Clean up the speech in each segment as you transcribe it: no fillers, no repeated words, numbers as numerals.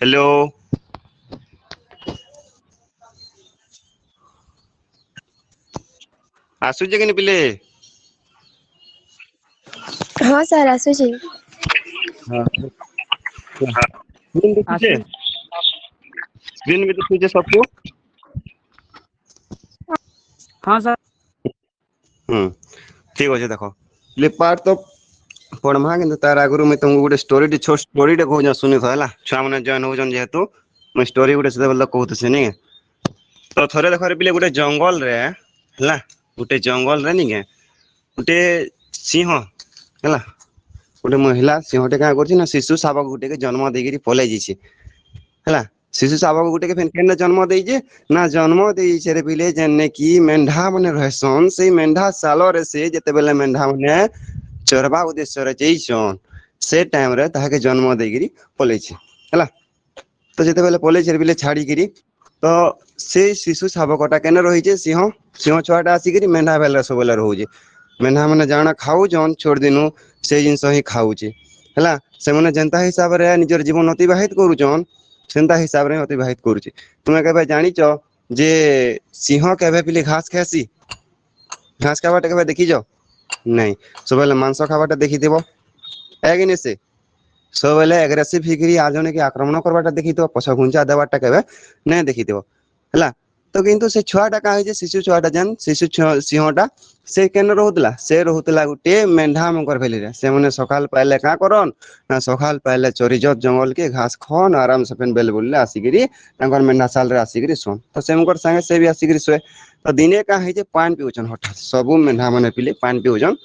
Hello. आसुचे कि पिले। हाँ सर आसुची। हाँ स्क्रीन देखुचे आसु स्क्रीन में देखुचे सबको। हाँ सर ठीक अच्छे देख पार्ट तो पढ़मा कि तार आगु मुझे तुमको गोटे स्टोरी छोट स्टोरी कहूँ शुणी था छुआ मैंने जॉइन होजन जेहेतु मुझे स्टोरी गोटे से कहते नहीं तो थरे देख पिले गोटे जंगल रे है गोटे जंगल रे नहीं गोटे सिंह है गोटे महिला सिंहटे क्या कर शिशु शावक गोटे के जन्म देकर पलि है शिशु शावक गोटे के जन्म देजे ना जन्म देरे पिले जेने कि मेढ़ा मैंने रहसन से मेढ़ा साल से जिते बेले मेढ़ा मैंने चरवा उद्देश्य जाइछन से टाइम रे ताके जन्म देकर पलि है तो जिते बेले पलि बिले छाड़ी तो से शिशु शावकटा केने रही सिंह सिंह छुआटा आसिक मेढ़ा बेले सब बेले रोचे मेढ़ा मैंने जाना खाऊन छोड़ दिनु से जिनस ही खाऊे है से मैंने जेनता हिसाब से निजर जीवन अतिबाहित करुचन सेंता हिसाब से अतिबाहित करुचे तुम्हें केबे जानिच जे सिंह केबे पिले घास खासी घास खावाटा केबे देखिज नहीं सब मांस खावाटा देखी है कि नहीं से सब बेले एग्रेसिव हिकरी आ जने की आक्रमण करवाटा देखी पछ घुंचा देवाटा केबे नहीं देखी है तो किंतु से छुआटा का शिशु छुआटा जान शिशु सिंहटा से केन रोला से रोला गोटे मेढ़ा मकर भेली से मैंने सकाल पाइले क्या करन ना सकाल पाइले चरीजत जंगल के घास खन आराम से फेन बेल बुल्ले आसिक मेढ़ा साल आसिक शोन तो से मुकर संगे से भी आसिक शुए तो दिने क्या है पान पीउछन हठात सब मेढ़ा मैंने पिले पान पीउछन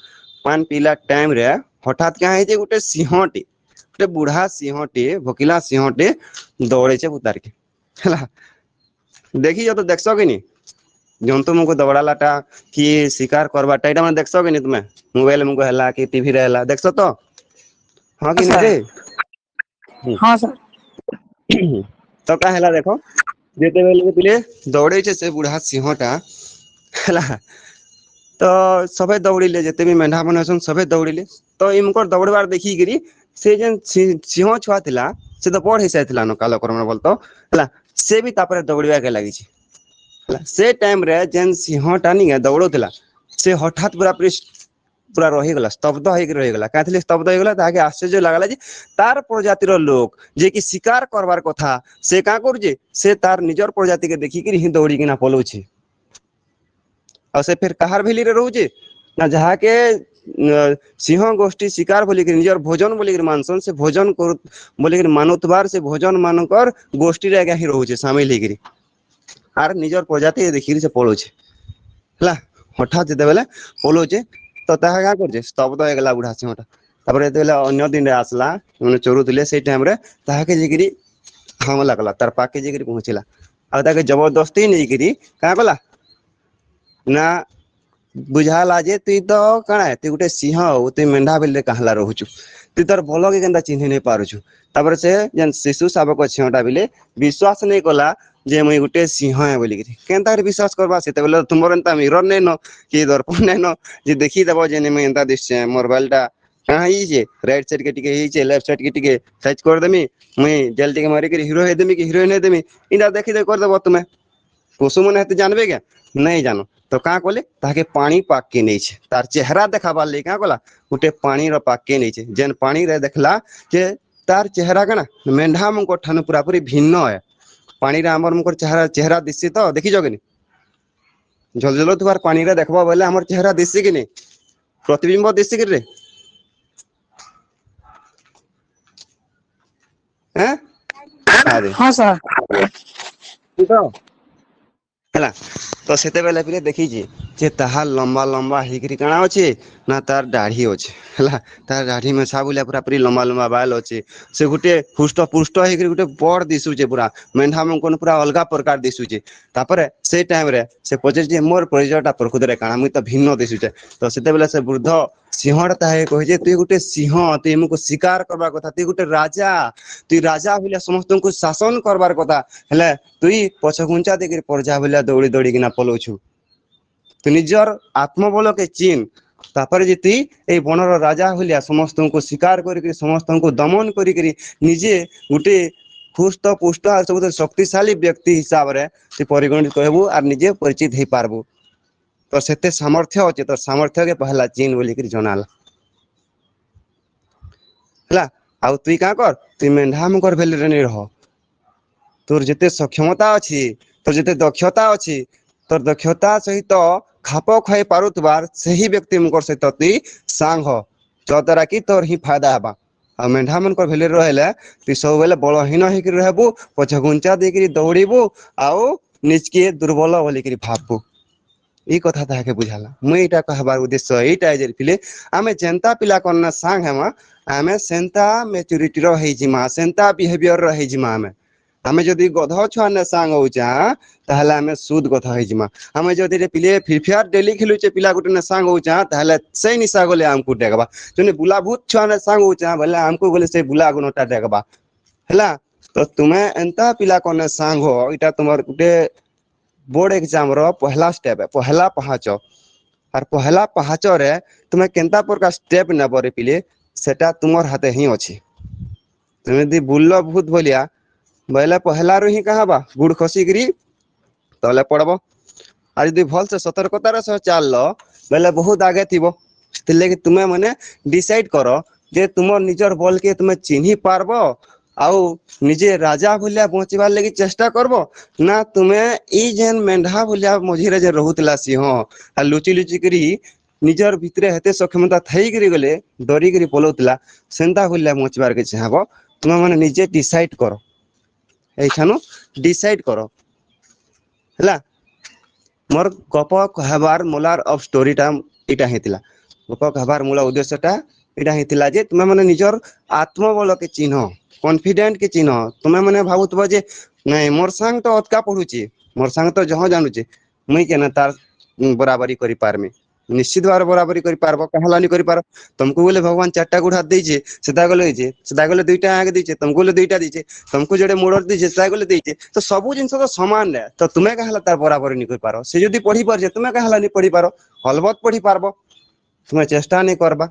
पान पीला टाइम रे हठात क्या है गोटे सिंहटे गोटे बुढ़ा सिंहटे भोकिला सिंहटे दौड़े उतार के है देखी तो देखस कि नहीं जंतु मुझको दौड़ालाटा कि शिकार करवाटा यहाँ मैंने देखस कि नहीं तुम्हें मोबाइल मुझको है कि टीवी रे है देखस तो हाँ कि नहीं रे हाँ सर तो क्या है देख जिते बेले पिले दौड़े से बुढ़ा सिंहटा है तो सबे दौड़िले जिते भी मेढ़ा मैंने अच्छे सबे दौड़िले तो इनकर दौड़बार देखिकी से जेन सिंह छुआ थिला से तो बड़ हो सारी न कालक्रम बोल तो है से भी तापर दौड़ा के लगी से टाइम रे जेन सिंहटा नहीं दौड़ोला से हठात पूरा पूरा रहीगला स्तब्ध होकर रहीगला क्या स्तब्ध होगला ताके आश्चर्य लगला जे तार प्रजातिर लोक जे कि शिकार करवार कथा से क्या करुचे से तार निजर प्रजाति के देखिक ही दौड़िकिना पलाउछे और से फिर कहार भेली रे रोचे ना जहाँ के सिंह गोष्ठी शिकार बोलिक निजर भोजन बोलिक मानसन से भोजन कर बोलिक मानुतबार से भोजन मानकर गोष्ठी रे ही रोचे सामिल होकर आर निजर प्रजाति देखिक से पलाउछे है हठात जिते बेले पलाउछे तो ताहा क्या कर स्तब्ध होगला बुढ़ा सिंहटा तापर जो अन्य दिन आसला मैंने चोरुले से टाइम रे ताके जेकि हमला कला तार पाके जेकि पहुँचला आ जबरदस्ती नहीं क्या कला ना बुझाला जे तुई तो कଣା तु गोटे सिंह तु मेढ़ा बिल कहला रोचु तु तोर भल के केनता चिन्ह नहीं पारुछु तापर से जेन शिशु शावक सिंहटा बिले विश्वास नहीं कला जे मुई गोटे सिंह है बोलिक केनता विश्वास करवा से बेले तुमर एंता मिरर नहीं न कि दर्पण नहीं न जे देखी देव जे मुई एंता दिशे मोर बालटा कहाँ ही राइट साइड के टिके लेफ्ट साइड के टिके साइज कर देमी मुई जेल टिके मारिक हिरो हे देमी कि हिरोइन हे देमी इना देखी दे कर देव तुम्हें पशु मैंने जानबे क्या नहीं जानो तो क्या कले ताके पानी पाक के नहीं तार चेहरा देखाबार लगे क्या कला गोटे पानी पाक के नहीं जेन पानी रे देखला जे तार चेहरा कना मेढ़ा मुंकर ठानु पूरा पूरी भिन्न है पानी रे आमर मुंकर चेहरा चेहरा दिसी तो देखिज कि नहीं झलझल तुबार पानी रे देखबा बोले आमर चेहरा दिसी कि नहीं प्रतिबिंब दिसी कि रे हैं हाँ सर है तो से बेले देखी जे ताहा लंबा लंबा हिकरी काଣା अच्छे ना तार दाढ़ी अच्छे है तार दाढ़ी में साबुलिया पूरा पूरी लंबा लंबा बाल अच्छे से गोटे हुष्ट पुष्ट होकर गोटे बड़ दिशुचे पूरा मेढ़ा मंकन पूरा अलग प्रकार दिशुचे तापर से टाइम रे से पचारे मोर परिचयटा प्रकृत काଣା मुई तो भिन्न दिशुचे तो से बेले से वृद्ध सिंहटा ताहे कहे तुई गोटे सिंह तुई मुझको शिकार करबार कथा तुई गोटे राजा बोलिया समस्त को शासन करबार कथा हेले तुई पछघुंचा देकर परजा बोलिया दौड़ी दौड़ी किना पलाउछु तु निजर आत्मबल के चीन तापर जे तुई ए बनर राजा बोलिया समस्त को शिकार करके समस्त को दमन करके निजे गोटे हुष्ट पुष्ट और सब शक्तिशाली व्यक्ति हिसाब रे तू परिगणित कहबू और निजे परिचित हो पारबू तो सेते सामर्थ्य अच्छे तो सामर्थ्य के पहला चिन्ह बोली कर जनाला हला आउ तुई का कर तुई मेंढा मुकर भेली रे नहीं रह तोर जिते सक्षमता अच्छी तोर जिते दक्षता अच्छी तोर दक्षता सहित खाप खाई पारुतबार सही व्यक्ति मुकर सहित तुई सांग हो जद्वारा कि तोर ही फायदा हेबा आ मेंढा मनकर भेली रहले तुई सब बेले बलहीन होकर रहबू पछ गुंचा देकरी दौड़ीबू आउ निजके दुर्बल बोलिकरी भाबू ई कथा ताके बुझाला मुई एटा कहबार उद्देश्य एटा जे पिले आमे जेंता पिला करना सांग हेमा आमे सेंता मैच्योरिटी रो हे जिमा सेंता बिहेवियर रो हे जिमा आमे जदि गध छुआ ने सांग होचा ताहले आमे सुद कथा हे जिमा आमे जदि रे पिले फ्री फायर डेली खेलुचे पिला गुटे ने सांग होचा ताहले सही निशा गले हमकु देखबा जने बुला भूत छुआ ने सांग होचा भले हमकु गले से बुला गुनटा देखबा हला तो तुमे एंता पिला कोने सांग हो इटा तुमर गुटे बोर्ड एग्जाम रो पहला स्टेप है पहला पहाच और पहला पहाच रे तुमे केंता प्रकार स्टेप नेबो रे पिले सेटा तुमर हाथे ही अछि तुमे दी बुल्लो भूत बोलिया बोले पहला रो ही कहबा गुड़ खसी गिरी तले पड़बो आ यदि भल से सतर्कतार सह चाल लो बोले बहुत आगे थिबो तिले कि तुमे माने डिसाइड करो जे तुमर निजर बल के तुमे चिन्ही पारबो आउ निजे राजा भलिया पहुंचबार लगी चेष्टा करबो ना तुमे ई जेन मेंढा भलिया मझिरे जे रहुतला सिंह आ लुचि लुचि करी निजर भितरे हेते सक्षमता थई करी गले डरी करी पलोतला सेंता भलिया पहुंचबार के चाहबो तुमे माने निजे डिसाइड करो एखानो डिसाइड करो हला मोर गप कहबार मोलार ऑफ स्टोरी टा इटा हेतिला गप कहबार मूल उद्देश्यटा इटा हेतिला जे तुमे माने निजर आत्मबल के चिन्ह कॉन्फिडेंट के चिन्ह तुमे माने भाबुतबो जे नहीं मोर संग तो अतका पढुची मोर संग तो जहां जानुची मुई केना तार बराबरी करि पारमी निश्चित बार बराबरी करि पारबो कहलानी करि पार तुमको बोले भगवान चारटा गुड़ हाथ देजे सीधा गले दुईटा आगे देजे तुमको बोले दुईटा देजे तुमको जेडे मोड़र देजे सीधा गले देजे तो सब जिंस तो समान रे तो तुमे कहला तार बराबरी नहीं करि पारो से जदी पढी पारजे तुमे कहला नहीं पढी पारो अलबत पढी पारबो तुमे चेष्टा नहीं करबा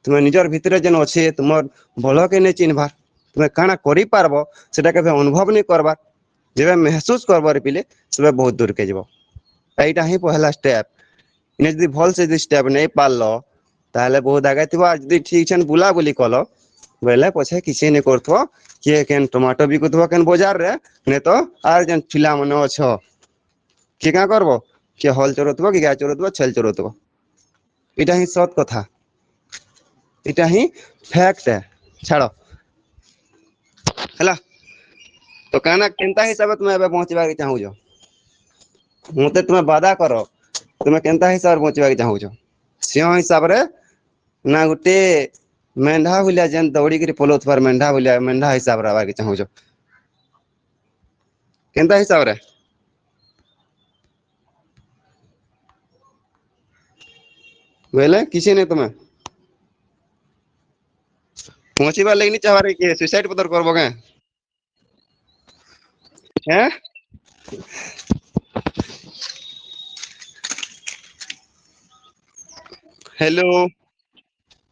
तुमे निजर भितरे जेन अछि तुमर भलो के नहीं चिन्हबा तुमे काना करि पारबो सेटा के अनुभव नहीं करबा जेबे महसूस करबो रे पिले सेबे बहुत दूर के जेबो एटा ही पहला स्टेप इने जदी भल से जदी स्टेप नहीं पारलो ताहले बहुत आगे थिबो आ जदी ठीक छन बुला बुली कलो बेले पछे किसी नहीं करथो के केन टमाटो बिकुथबो केन बाजार रे ने तो आर जन फिला मने अछो के का करबो के हल चरथबो के गाय चरथबो छेल चरथबो इटा ही सत कथा इटा ही फैक्ट है छाड़ो हला तो कहना केंता हिसाब तुम एबे पहुंचबा के चाहू जो मते तुम वादा करो तुम केंता हिसाब पहुंचबा के चाहू जो सिंह हिसाब रे ना गुटे मेंढा भलिया जेन दौड़ी के पलोत पर मेंढा भलिया मेंढा हिसाब रहबा के चाहू जो केंता हिसाब रे बोले किसी ने तुम्हें पहुंचबा लगी नहीं चाहबा रे के सुसाइड पतर करबो के हैं हेलो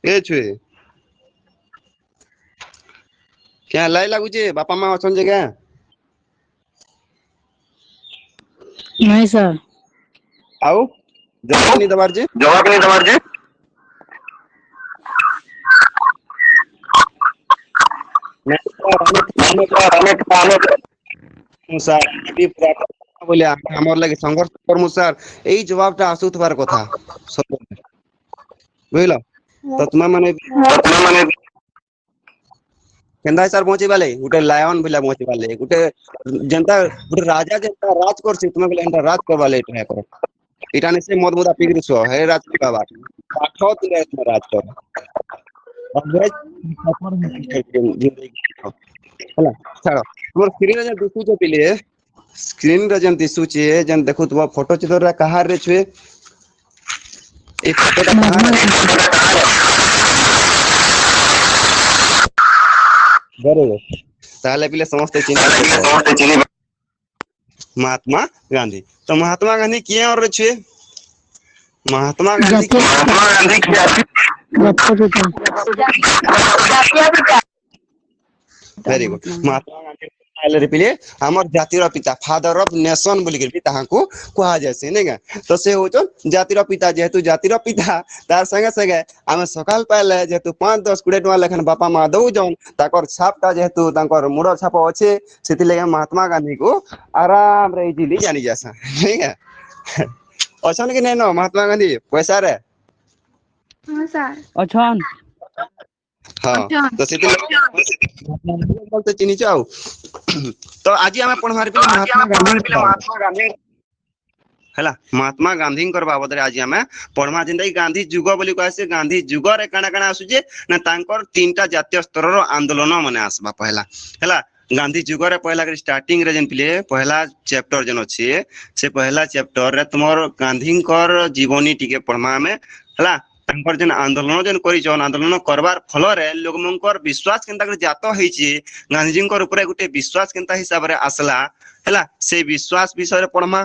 ए छुए क्या लाई लागुचे बापा माँ अछन जगह नहीं सर आउ जवाब नहीं दबार जे बोले हमर लगे संघर्ष करमु सर एई जवाबटा आसुतबार कथा सब बुझलो तो तुम माने केंदा सर पहुंचे वाले गुटे लायन भला पहुंचे वाले गुटे जनता गुटे राजा जनता राज करसी तुम बोले एंटा राज करवा ले ट्राई करो इटा ने से मत मुदा पिगरी सो हे राज का बात पाठो तुम राज कर अब जिंदगी हला छाड़ो मोर स्क्रीन रे दिसु जे पिले स्क्रीन रे जन दिसु छे जन देखु तो फोटो चित्र रे कहार रे छे ए फोटोटा कहार बरोबर ताले पिले समस्त चिन्ह महात्मा गांधी तो महात्मा गांधी किए और छे महात्मा गांधी वेरी गुड महात्मा गांधी आले रे पिले हमर जातिर पिता फादर ऑफ नेशन बोली के ताहाकू कुहा जायसे नै गा तो से होचन जातिर पिता जेहेतु जातिर पिता तार संगे संगे आमे सकाल पाले जेहेतु 5 10 20 टका लेखन बापा मा दउ जन ताकर छापटा जेहेतु ताकर मुड़ छाप अछि सेति लेगे महात्मा गांधी को आराम रे इजिली जानी जासा नै गा अछन कि नै न महात्मा गांधी पैसा रे हाँ सर अछन हाँ तो सेति बोलते चिनी चाउ तो आज हमें पढ़वार पे महात्मा गांधी हैला महात्मा गांधी कर बाबद रे आज हमें पढ़मा जिंदा गांधी जुग बोली कहसे गांधी जुग रे काना काना आसुजे ना तांकर तीनटा जातीय स्तर रो आंदोलन माने आसबा पहला हैला गांधी जुग रे पहला के स्टार्टिंग रे जन पिले पहला चैप्टर जन अछि से पहला चैप्टर रे तुमर गांधी कर जीवनी टिके पढ़मा में हैला तांकर जन आंदोलन जन करि जन आंदोलन करबार फल रे लोगमंकर विश्वास केनता कर जातो होईची गांधी जी कर ऊपर गुटे विश्वास केनता हिसाब रे आसला हैला से विश्वास विषय रे पढ़मा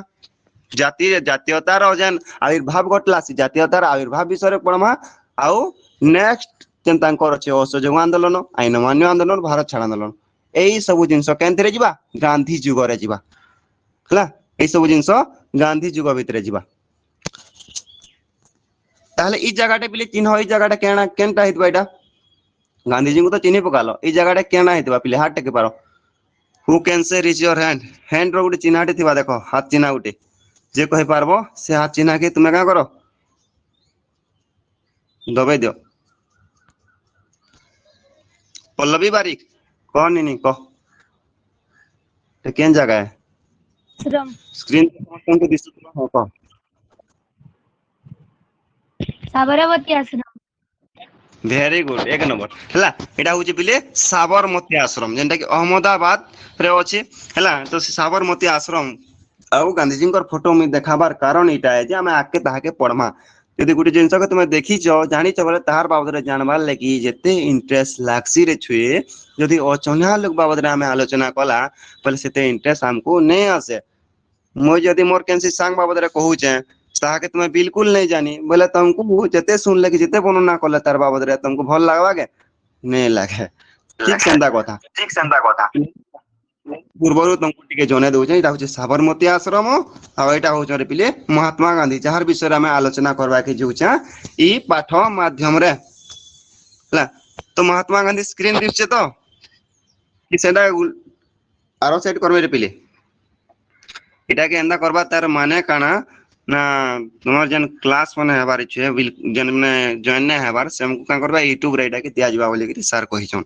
जाति जातीयतार जन आविर्भाव घटला से जातीयतार आविर्भाव विषय रे पढ़मा आउ नेक्स्ट जन तांकर अछि असहयोग आंदोलन आईन मान्य आंदोलन भारत छाड़ आंदोलन एई सब जिंस केनथरे जिबा गांधी जुग रे जिबा हला एई सब जिंस गांधी जुग भितरे जिबा ताहले ई जगाटे पिले चिन्ह ई जगाटे केना केनटा हितबा एटा गांधी जी को तो चिन्ह पकालो ई जगाटे केना हितबा पिले हाथ टेके पारो हु कैन से रिच योर हैंड रो गुटे चिन्हटे थिबा देखो हाथ चिन्ह गुटे जे कहि पारबो से हाथ चिन्ह के तुमे का करो दबे दियो पल्लवी बारिक कौन नहीं कह ते केन जगह है श्रम स्क्रीन पे दिसतो हो कह साबरमती आश्रम वेरी गुड एक नंबर हला एटा होची पिले साबरमती आश्रम जेंटा कि अहमदाबाद रे अछि हला तो साबरमती आश्रम आउ गांधी जी कर फोटो में देखाबार कारण इटा है जे हमें आके ताहाके पढ़मा यदि गुटे जिंस के तुम देखी जानी बोले तार बाबद रे जानबार लगी जेते इंटरेस्ट लागसी रे छुए यदि अचना लोग बाबद रे हमें आलोचना कला पहले सेते इंटरेस्ट हमको नहीं आसे मो यदि मोर केनसी सांग बाबद रे कहू छे ताहाके तुम बिल्कुल नहीं जानी बोले तुमको जेते सुन ले कि जेते वर्णना कले तार बाबद रे तुमको भल लागबा के नहीं लागे ठीक सेंदा कथा पूर्वरु तुमको टिके जने दउ छै एटा होचे साबरमती आश्रम आ एटा होचे रे पिले महात्मा गांधी जहार विषय में आलोचना करबा के जोचा ई पाठ माध्यम रे ला तो महात्मा गांधी स्क्रीन दिसचे तो कि सेटा आरो सेट करबे रे पिले एटा के एंदा करबा तार माने काना ना तुमर जन क्लास माने हेबार छै जन ने जॉइन ने हेबार से हमको का करबा YouTube रे एटा के दिया जबा बोली कि सर कहि छन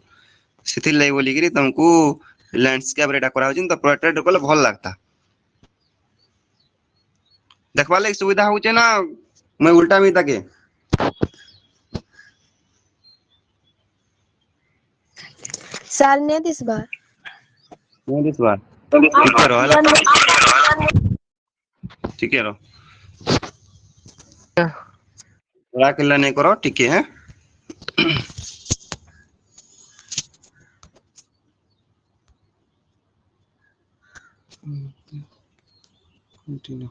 सेति लै बोली कि तुमको लैंडस्केप रेटा करा होजिन तो पोर्ट्रेट कोले भल लागता देखबा ले सुविधा होचे ना मैं उल्टा में ताके साल ने दिस बार नहीं दिस बार ठीक है रो ठीक है रो बड़ा किल्ला नहीं करो ठीक है कंटिन्यू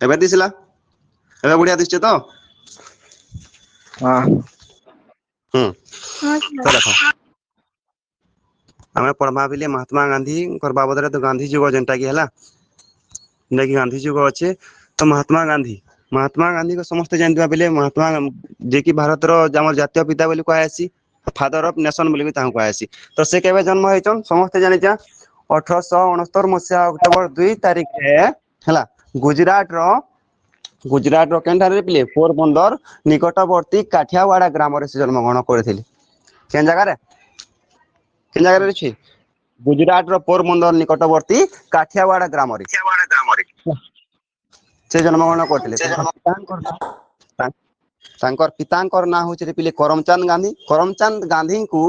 एबे दिसला एबे बढ़िया दिसचे तो हां हाँ तो देखो हमें पढ़मा बिले महात्मा गांधी कर बाबद रे तो गांधी जुग जेंटा की हला जेंटा की गांधी जुग अच्छे तो महात्मा गांधी को समस्त जानबा बिले महात्मा जे की भारत रो हमर जातीय पिता बोली कहै आसी फादर ऑफ नेशन बोली भी ताहु कहै आसी तो से केबे जन्म होइचन समस्त जानि जा 1869 मसिया अक्टोबर 2 तारिख रे हला गुजरात रो केनठारे रे पिले पोरबंदर निकटवर्ती काठियावाड़ा ग्राम रे से जन्म ग्रहण करथिले केन जगह रे छी गुजरात रो पोरबंदर निकटवर्ती काठियावाड़ा ग्राम रे से जन्म ग्रहण करथिले तांकर पितांकर ना होचे रे पिले करमचंद गांधी को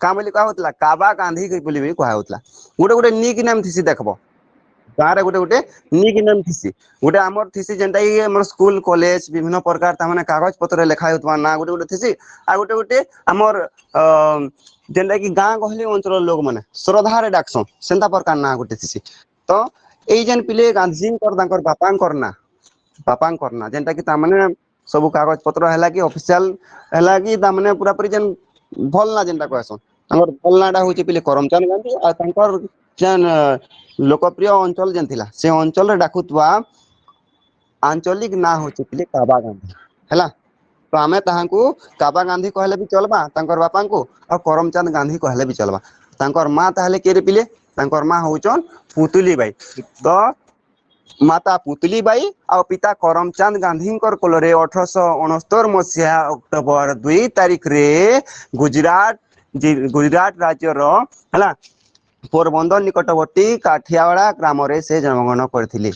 का बोली कहा होतला काबा गांधी के बोली भी कहा होतला गोटे निक नेम थिसी देखबो गारे गोटे निक नेम थिसी गोटे हमर थिसी जेंटा ई हमर स्कूल कॉलेज विभिन्न प्रकार ता माने कागज पत्र लेखा होतबा ना गोटे थिसी आ गोटे हमर जेंटा की गां गहली अंचल लोग माने श्रद्धा रे डाकसन सेंता प्रकार ना गोटे थिसी तो एई जेन पिले गांधी कर तांकर बापां करना जेंटा की ता माने सब कागज पत्र हैला कि ऑफिशियल हैला कि ता माने पूरा पूरी जेन भल ना जेंटा कहसन तांकर भल नाटा होचे पिले करमचंद गांधी आ तांकर जेन लोकप्रिय अंचल जेन थिला से अंचल रे डाकुतवा आंचलिक ना होचे पिले काबा गांधी हैला। तो आमे ताहांकू काबा गांधी कहले भी चलबा तांकर बापा को और करमचंद गांधी कहले भी चलबा। तांकर मां ताहले केरे पिले तांकर मां होचन पुतली बाई। तो माता पुतली बाई और पिता करमचंद गांधी कोलरे 1869 मसीहा अक्टोबर 2 तारीख रे गुजरात राज्य रो हला पोरबंदर निकटवर्ती काठियावाड़ा ग्राम रे से जन्मग्रहण करथिले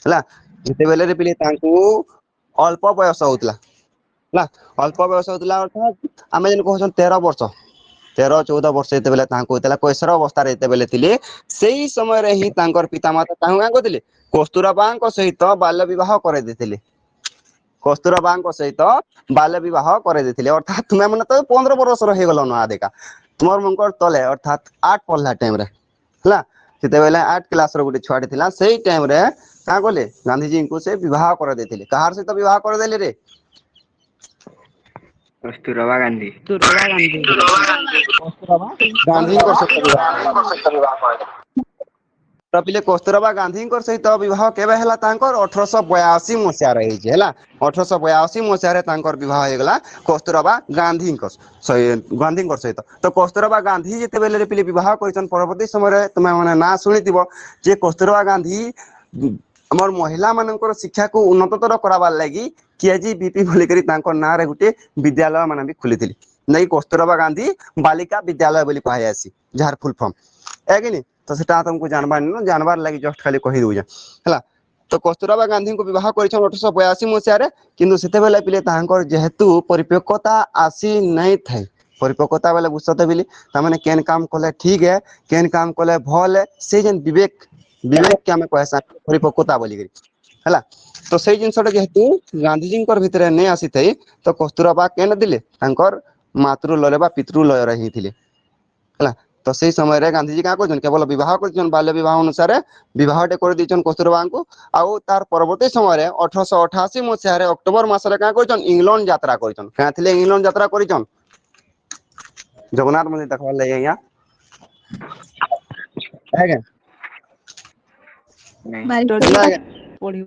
हला। जेते बेले रे पिले तांकू अल्प बयस होतला हला अल्प बयस होतला अर्थात आमे जन कहछन 13 वर्ष 13-14 वर्ष जेते बेले तांकू होतला कैसर अवस्था रे जेते बेले थिले सेही समय रे ही तांकर पितामाता ताहु गां कोथिले कस्तूरबा सहित बाल्य विवाह करे देथिले। कस्तूरबा सहित बाल्य विवाह करे देथिले अर्थात तुमे मन तो 15 वर्ष रो हे गलो न आदेका तुमर मंकर तले अर्थात 8 पढ़ला टाइम रे हला जेते बेले 8 क्लास रो गुटे छुआटे थिला सेही टाइम रे का कोले गांधी जी को से विवाह करे देथिले। कहार सहित विवाह करे देले रे कस्तूरबा गांधी गांधी को सहित विवाह पिले कस्तूरबा गांधी सहित विवाह केबे हला तांकर 1882 मसिया रही जे हला 1882 मसिया रे तांकर विवाह हे गला कस्तूरबा गांधी सहित। तो कस्तूरबा गांधी जेते बेले रे पिले विवाह करिसन परवर्ती समय रे तुमे माने ना सुनितिबो जे कस्तूरबा गांधी हमर महिला मानकर शिक्षा को उन्नततर कराबार लागि केजीबीपी बोली करी तांकर ना रे गुटे विद्यालय माने भी खुलिथिली नै कस्तूरबा गांधी बालिका विद्यालय बोली कहै आसी जार फुल फॉर्म एगिनी। तो सेटा तुमको जानबार लगी जस्ट खाली कहि दउ हला। तो कस्तूरबा गांधी को विवाह करिछन 1882 मसिया रे किंतु सेते बेले पिले तांकर जेहेतु परिपक्वता आसी नै थाई परिपक्वता बेले बुझते बिली तामाने केन काम कले ठीक है केन काम कले भल है से जन विवेक के हमें कहसा परिपक्वता बोली करी हला। तो सेही जिनसटा जेहेतु गांधी जी भितर नै आसी थाई तो कस्तूरबा केन दिले तांकर मातृलय बा पितृलय रही थिले हला। तो सही समय रे गांधी जी का करछन केवल विवाह करछन बाल्य विवाह अनुसार विवाह टे कर दिछन कस्तूरबा को आउ तार परवर्ती समय रे 1888 मसिया रे अक्टोबर मास रे का करछन इंग्लैंड यात्रा करछन का थिले इंग्लैंड यात्रा करछन जगन्नाथ मंदिर देखवा ले यहां है के पढ़ी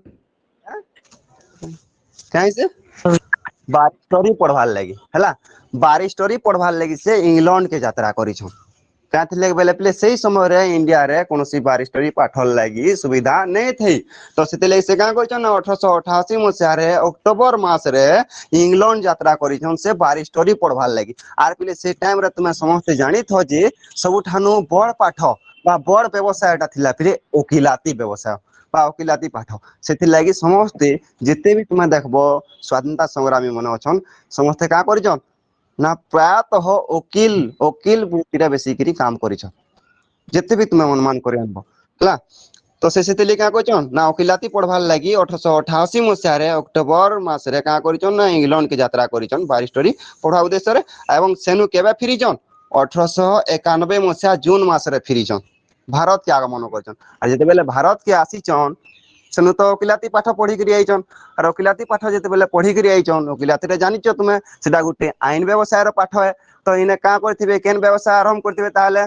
काहे से बारिस्टरी पढ़वार लगी हला बारिस्टरी पढ़वार लगी से इंग्लैंड के यात्रा करिछन का थिले बेले प्ले सही समय रे इंडिया रे कोनोसी बारिस्टरी पाठल लगी सुविधा नै थई। तो सेते ले से का करछन 1888 मसिया रे अक्टोबर मास रे इंग्लैंड यात्रा करिछन से बारिस्टरी पढ़वार लगी आर पिले से टाइम रे तुमे समस्त जानि थो जे सबुठानु बड़ पाठ बा बड़ व्यवसायटा थिला फिरे ओकिलाती व्यवसाय बा ओकिलाती पाठ सेति लागि समस्त जेते भी तुमे देखबो स्वाधीनता संग्रामी मन अछन समस्त का करिछन ना प्रायतः वकील वृत्ति बेसी करी काम करिछ जेते भी तुमे अनुमान करे आनबो हला। तो से ले का कहछन ना वकीलाती पढ़वार लागि 1888 मसिया रे अक्टोबर मास रे का करिछन ना इंग्लैंड के यात्रा करिछन बारिस्टरी पढ़ा उद्देश्य रे एवं सेनु केबे फिरिछन 1891 मसिया जून मास रे फिरिछन भारत के आगमन करिछन आ जेते बेले भारत के आसीछन सेनु तो वकीलाती पाठ पढ़ी करी आइछन और वकीलाती पाठ जेते बेले पढ़ी करी आइछन वकीलाती रे जानिछ तुमे सेटा गुटे आईन व्यवसाय रो पाठ है। तो इने का करथिबे केन व्यवसाय आरंभ करथिबे ताले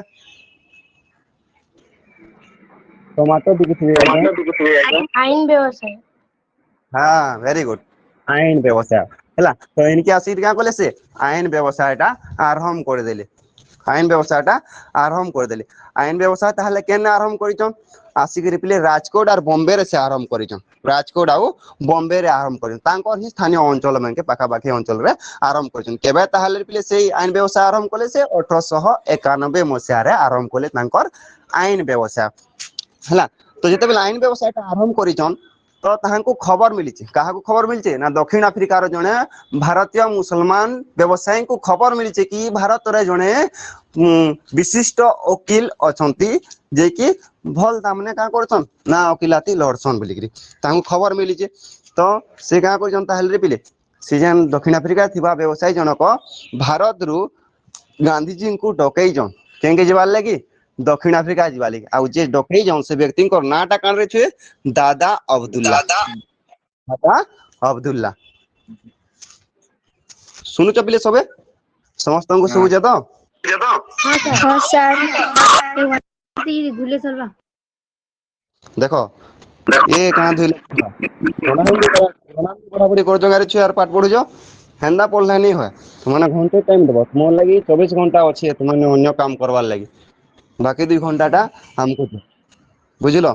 टमाटो बिकथिबे आईन व्यवसाय। हां वेरी गुड आईन व्यवसाय हला। तो इनके आसीट का कोले से आईन व्यवसायटा आरंभ कर देले आईन व्यवसायटा आरंभ कर देले आईन व्यवसाय ताहले केन आरंभ करिछन आसिक रिप्ले राजकोट और बॉम्बे रे से आरंभ करिछन राजकोट आउ बॉम्बे रे आरंभ करिछन तांकर ही स्थानीय अंचल में के पाखा पाखी अंचल रे आरंभ करिछन केबे ताहले रिप्ले से आईन व्यवसाय आरंभ कले से 1891 मसिया रे आरंभ कले तांकर आईन व्यवसाय हला। तो जेते बेले आईन व्यवसायटा आरंभ करिछन तो ताहांको खबर मिलिছে काहाको खबर मिलिছে ना दक्षिण अफ्रिका रो जने भारतीय मुसलमान व्यवसायी को खबर मिलिছে कि भारत रे जने विशिष्ट वकील अछंती जे कि भल तामने का करछन ना वकीलाती लड़छन बोली करी ताहु खबर मिलिছে। तो से का करछन ताहले रे पिले सीजन दक्षिण अफ्रिका थिबा व्यवसायी जनक भारत रु गांधी जी को डकई जन केंगे जबार लागि दक्षिण अफ्रिका जीवा लगी आ जे डकई जन से व्यक्ति को नाटा कान रे छे दादा अब्दुल्ला सुनु चपिले सबे समस्त को सुबुजे तो हाँ सर भूले चलवा देखो ये कहाँ धुले पढ़ापढ़ी कर गाड़ी छुआ पाठ पढ़ुच हेन्दा पढ़ला नहीं हुए तुमने घंटे टाइम देव तुम लगी 24 घंटा अच्छे तुमने अन्य काम करवार लगी बाकी 2 घंटा हमको बुझल।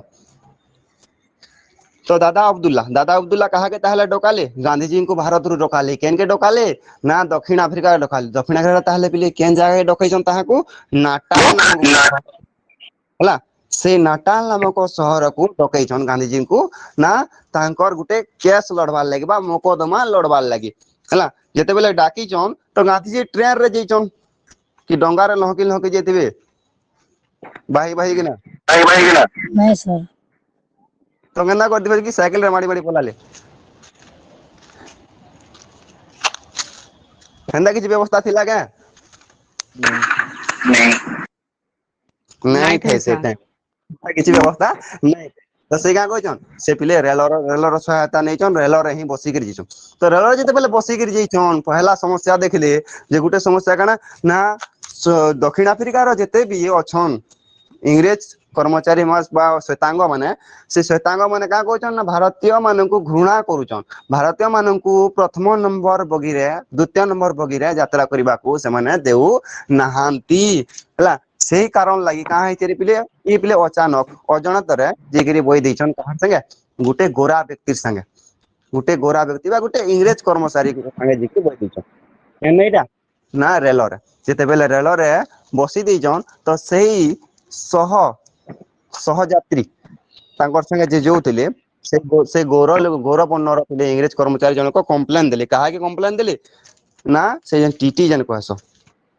तो दादा अब्दुल्ला कहा के ताहले डकाले गांधी जी को भारत रु डकाले केन के डकाले ना दक्षिण अफ्रिका डकाले दक्षिण अफ्रिका ताहले पिले केन जगह डकैछन ताहाकू नाटाल हला से नाटाल नामक शहर को डकैछन गांधी जी को ना तांकर गुटे केस लड़वार लगी बा मोकदमा लड़वार लगी हला जेते बेले डाकीछन तो गांधी जी ट्रेन रे जइछन कि डंगा रे लहकी लहकी जेतिबे भाई भाई के ना नहीं सर। तो केना कर दिबे कि साइकिल रे माड़ी माड़ी पलाले हेंदा किछ व्यवस्था थिला के नहीं थे से टाइम किछ व्यवस्था नहीं तो से का कहछन से पिले रेलर सहायता नहीं छन रेलर ही बसी कर जिछन तो रेलर जते पहले बसी कर जिछन पहला समस्या देखले जे गुटे समस्या काना ना दक्षिण अफ्रिका रो जते भी अछन इंग्रेज कर्मचारी मास बा श्वेतांग माने से श्वेतांग माने का कहछन ना भारतीय मानन को घृणा करूछन भारतीय मानन को प्रथम नंबर बगी रे द्वितीय नंबर बगी रे यात्रा करबा को से माने देउ नहांती हला सही कारण लगी कहाँ है पिले ये पिले अचानक अजानत रे जेगिरी बई दैछन कहां संगे गुटे गोरा व्यक्ति संगे गुटे गोरा व्यक्ति बा गुटे इंग्रेज कर्मचारी संगे जेके बई दैछन एनेटा ना रेलर जेते बेले रेलर रे बसी दैछन तो सही सहयात्री तांकर संगे जे जोउतिले से गौरव पन्नर पिले इंग्रेज कर्मचारी जनक कंप्लेन देले कहा के कंप्लेन देले ना से टीटी जन कहसो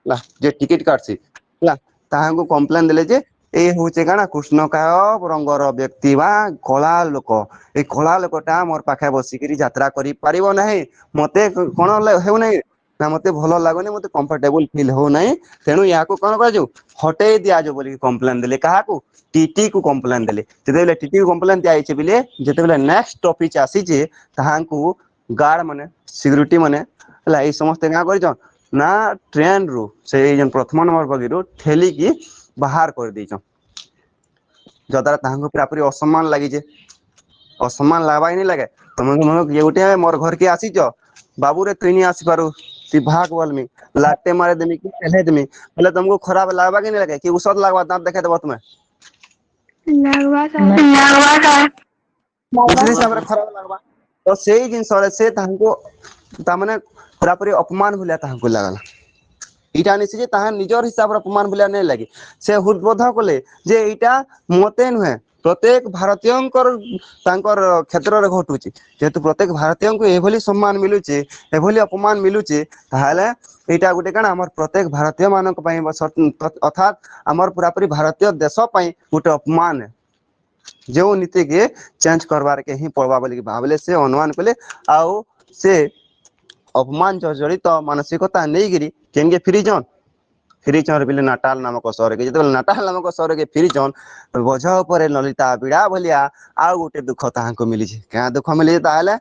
ला जे टिकट काटसी ला ताहां कंप्लेन देले जे ए होचे काना कृष्णकाय रंगर व्यक्ति बा कला लोक ए कला लोकटा मोर पाखे बसिकरी यात्रा करि पारिबो नाही मते कोन हेउ नाही ना मते भलो लागोनी मते कंफर्टेबल फील हो नाही तेनु या को कोन कजो हटे दिया जो बोली कंप्लेन देले कहा को टीटी को कंप्लेन देले जेतेले टीटी को कंप्लेन दिया आइचे बिले जेतेले नेक्स्ट टॉपिक आसी जे ताहां को गार्ड माने सिक्युरिटी माने हला ए समस्त का करिजन ना ट्रेन रु से जन प्रथम नंबर बगी रु ठेली की बाहर कर दैछन जदार ताहां पूरापूरी असम्मान लागि जे असम्मान लागबाई नहीं लगे तुम ये गोटे मोर घर के आसी बाबू रे तुई आसी पारू ती भाग बोलमी लाटे मारे देमी कि पहले देमी पहले तुमको खराब लागबा कि नहीं लगे कि औषध लागबा दांत देखे देबो तुम्हें लगवा इसलिए सब खराब लागबा तो सेही जिन सरे से तांको तामने पूरापूरी अपमान भलिया तांको लागला इटा निसी जे ताहा निजर हिसाब रे अपमान भलिया नहीं लगी से हृदबोध कले जे इटा मते नुहे प्रत्येक भारतीयंकर तांकर क्षेत्र रे घटुची जेतु प्रत्येक भारतीय को एभली सम्मान मिलुचे एभली अपमान मिलुचे ताहाले एटा गुटे काना हमर प्रत्येक भारतीय मानक पई अर्थात हमर पूरापूरी भारतीय देश पई गुटे अपमान है जो नीति के चेंज करबार के ही पड़वा बोली भाबले से अनुमान कले आउ से अपमान जड़ित मानसिकता नहीं गिरी केनगे फ्रीजन बिले नाटाल नामक शहर के जब नाटाल नामक शहर के फ्रीजन बोझ पर ललिता बिड़ा भलिया आउ गोटे दुख ताहां मिली क्या दुख मिली ताहले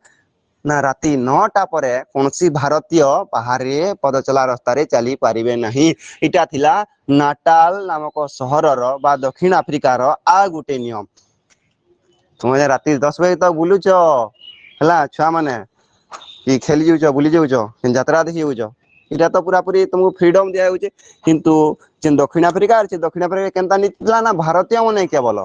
ना राति 9टा पर कौनसी भारतीय बाहर पदचला रास्ता रे चली पारिबे नहीं इटा थिला नाटाल नामक शहर बा दक्षिण अफ्रिकार आ गोटे नियम तुम राति 10 बजे तक बुलुच है छुआ मैंने कि खेली जाऊच बुली जाऊच यात्रा देखी जाऊच इटा तो पूरा पूरी तुमको फ्रीडम दिया जाउचे किंतु जे दक्षिण अफ्रिका केनता नीतिला ना भारतीय माने केवल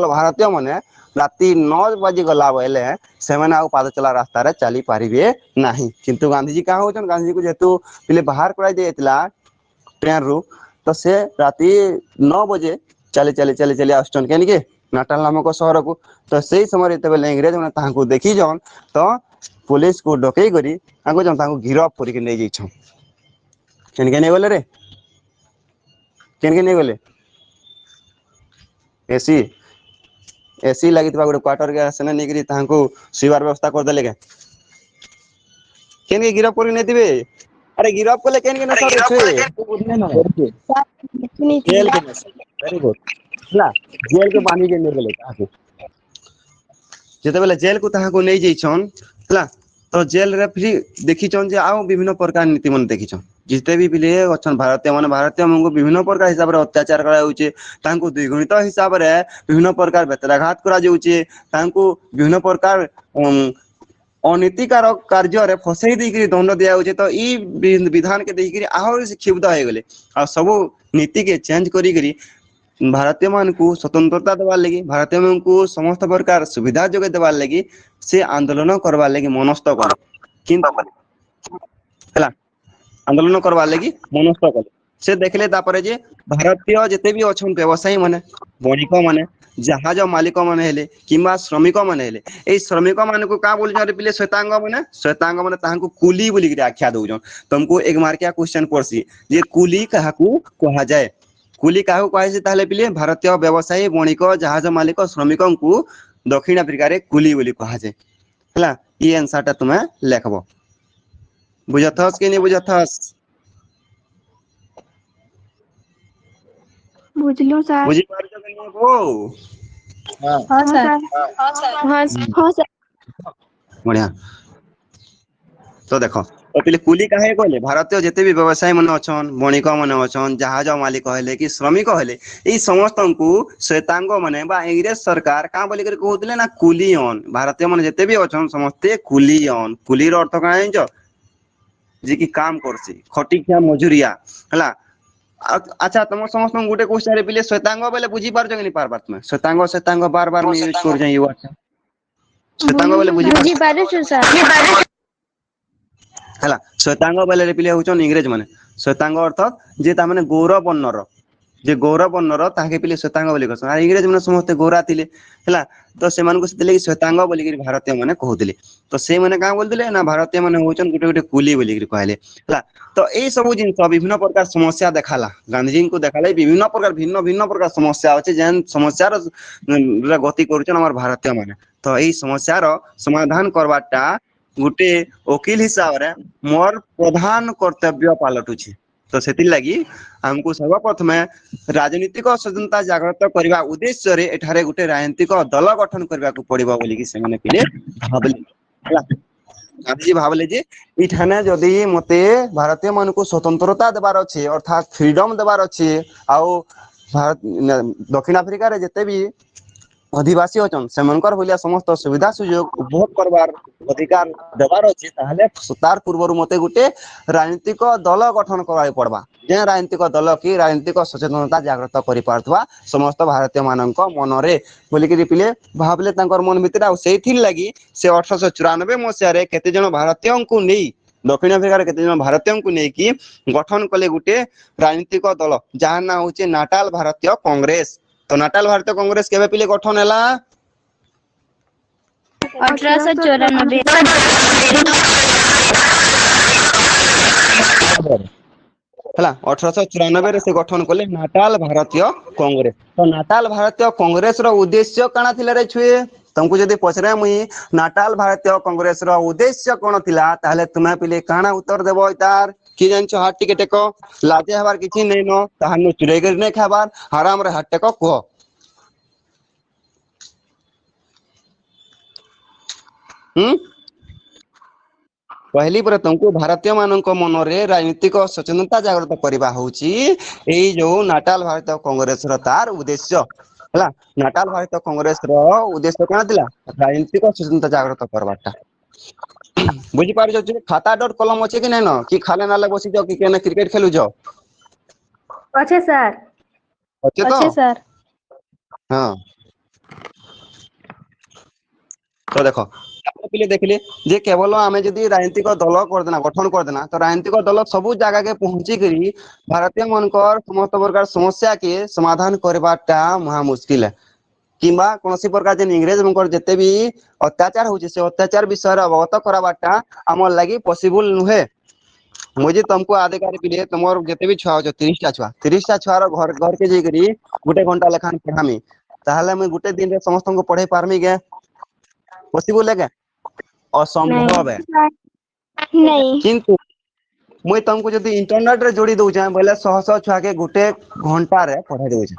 भारतीय माने राति 9 बजे गला बेले से माने आ पादचला रास्ता रे चली पारिबे नाही किंतु गांधीजी का होचन गांधीजी को जेतु पिले बाहर कराई देतिला ट्रेन रु तो से राति 9 बजे चली आछन केन के नाटाल नामक शहर को तो सही समय इंग्रेज मैंने तांको देखी जन तो पुलिस को डकई करी गिरफ करके नहीं जाइछन केनके नहीं गले रे केनके नहीं गले एसी लगी गोटे क्वार्टर के सेने नहीं तांको सुइबार व्यवस्था कर देले के केनके गिरफ करके नहीं दिबे अरे गिरफ करले केनके ना सर छे जेल के वेरी गुड हला जेल के बांधी के नहीं गले ताको जेते बेले जेल को ताहा को नहीं जाइछन हला तो जेल रे फ्री देखी छन जे आउ विभिन्न प्रकार नीति मन देखी छन जिते भी पिले अछन भारतीय माने भारतीय हमको विभिन्न प्रकार हिसाब रे अत्याचार करा जाउचे तांको द्विगुणित हिसाब रे विभिन्न प्रकार बेतराघात करा जाउचे तांको विभिन्न प्रकार अनीतिकारक कार्य रे फसई देकरी दंड दिया जाउचे तो ई विधान के देकरी आहोर से क्षुब्ध हो गेले आ सब नीति के चेंज करी करी भारतीय मान को स्वतंत्रता देवार लगी भारतीय मान को समस्त प्रकार सुविधा जोगे देवार लगी से आंदोलन करवार लगी मनस्थ कले किंतु हला आंदोलन करवार लगी मनस्थ कले से देखले तापरे जे भारतीय जते भी अछन व्यवसायी माने बणिक माने जहाज मालिक माने हेले किंबा श्रमिक माने हेले ए श्रमिक माने को का बोल जारे पिले श्वेतांग माने ताहां कुली बोली के आख्या दउजन तुमको एक मार्किया क्वेश्चन पड़सी जे कुली काहाकू कहा जाए कुली काहू कहे ताहले पिले भारतीय व्यवसायी बणिक जहाज मालिक श्रमिक को दक्षिण अफ्रिका रे कुली बोली कहा जाए हला ई आंसर टा तुमे लेखबो बुझथस कि नहीं बुझथस बुझलो सर। बुझी पारछो कि नहीं को हाँ सर। हाँ सर। बढ़िया तो देखो तो पहले कुली काहे कहले भारतीय जते भी व्यवसायी मन अछन बणिक मन अछन जहाज मालिक हेले कि श्रमिक हेले ई समस्त को श्वेतांग माने बा अंग्रेज सरकार का बोली कर कहउतले ना कुलीयन भारतीय मन जते भी अछन समस्ते कुलीयन कुली रो अर्थ का जानिजो जे की काम करसी खटिया मजूरिया हला अच्छा तुम समस्त गोटे क्वेश्चन रे पिले श्वेतांग बोले बुझी पारछ कि नहीं पारबार तुम श्वेतांग बार मैं यूज कर जाई वर्ड श्वेतांग बोले बुझी पारछ सर। हला श्वेतांग बोले रे पिले होचन इंग्रेज माने श्वेतांग अर्थात जे ता माने गौरव वर्णर जे गौरव वर्णर ताके पिले श्वेतांग बोली कहसन आ इंग्रेज माने समस्त गोरा थिले हला तो से मान को सेतले श्वेतांग बोली कि भारतीय माने कहउतले तो से माने का बोलदिले ना भारतीय माने होचन गुटे गुटे कुली बोली कि कहले हला तो ए सब जिंस विभिन्न प्रकार समस्या देखाला गांधी को देखाले विभिन्न प्रकार भिन्न भिन्न प्रकार समस्या अछि जेन समस्या रे गति करूछन हमर भारतीय माने तो ए समस्या रो समाधान करबाटा गुटे वकील हिसाब रे मोर प्रधान कर्तव्य पालटुछि तो सेति लगी हमको सर्वप्रथम राजनीतिक सचेतनता जागृत करबा उद्देश्य रे एठारे गुटे राजनीतिक दल गठन करबा को पड़िबा बोली कि से माने पिले भाबले हला गांधी भाबले जे इठाने जदी मते भारतीय मान को स्वतंत्रता देबार अछि अर्थात फ्रीडम देबार अछि आउ भारत दक्षिण अफ्रिका रे जते भी अधिवासी अछन सेमनकर भलिया समस्त सुविधा सुयोग उपभोग करबार अधिकार देबार अछि ताहले तार पूर्व मते गुटे राजनीतिक दल गठन करबाय पड़बा जे राजनीतिक दल की राजनीतिक सचेतनता जागृत करि पारथवा समस्त भारतीय मानक मनरे बोली कि पिले भाबले तांकर मन भितर सेथि लागि से 1894 मसिया रे केते जन भारतीय को नै दक्षिण अफ्रिका रे केते जन भारतीय को नै कि गठन कले गुटे राजनीतिक दल जहां ना होचे नाटाल भारतीय कांग्रेस तो नाटाल भारतीय कांग्रेस केबे पिले गठन हैला 1894। हला 1894 रे से गठन कले नाटाल भारतीय कांग्रेस तो नाटाल भारतीय कांग्रेस रो उद्देश्य काना थिला रे छुए तुमको जदी पछरे मुई नाटाल भारतीय कांग्रेस रो उद्देश्य कोन थिला ताहले तुमे पिले काना उत्तर देबो इतार कि जानछो हाथ टिके टेको लाजे हबार किछि नै न ताहानो चुरे कर नै खाबार आराम रे हाथ टेको को पहली पर तुमको भारतीय मानक मनरे राजनीतिक सचेतनता जागृत करबा होची एई जो नाटाल भारतीय कांग्रेस रो तार उद्देश्य हला नाटाल भारतीय कांग्रेस रो उद्देश्य कोन दिला राजनीतिक सचेतनता जागृत करबाटा बुझी पार जो खाता डॉट कलम अछि कि नै न कि खाले नाले बसी जाओ कि केना क्रिकेट खेलु जाओ अच्छे सर। अच्छे तो अच्छे सर। हां तो देखो पिले देखले जे केवल आमे जदी राजनीतिक दल कर देना गठन कर देना तो राजनीतिक दल सब जगह के पहुंची करी भारतीय मनकर समस्त प्रकार समस्या के समाधान करबाटा महा मुश्किल है किंबा कोनसी प्रकार जे इंग्रेज मनकर जते भी अत्याचार होचे से अत्याचार विषय अवगत कराबाटा हमर लागि पॉसिबल नुहे मुझे तुमको अधिकारी पिले तुमर जते भी छुआ हो 30 टा छुआ रो घर घर के जे करी गुटे घंटा लेखान पढ़ामी ताहले मैं गुटे दिन रे समस्त को पढ़े पारमी के पॉसिबल है के असंभव है नहीं। किंतु मुई तुमको जदी इंटरनेट रे जोड़ी दउ छै बोले 100 छुआ के गुटे घंटा रे पढ़ाई दउ छै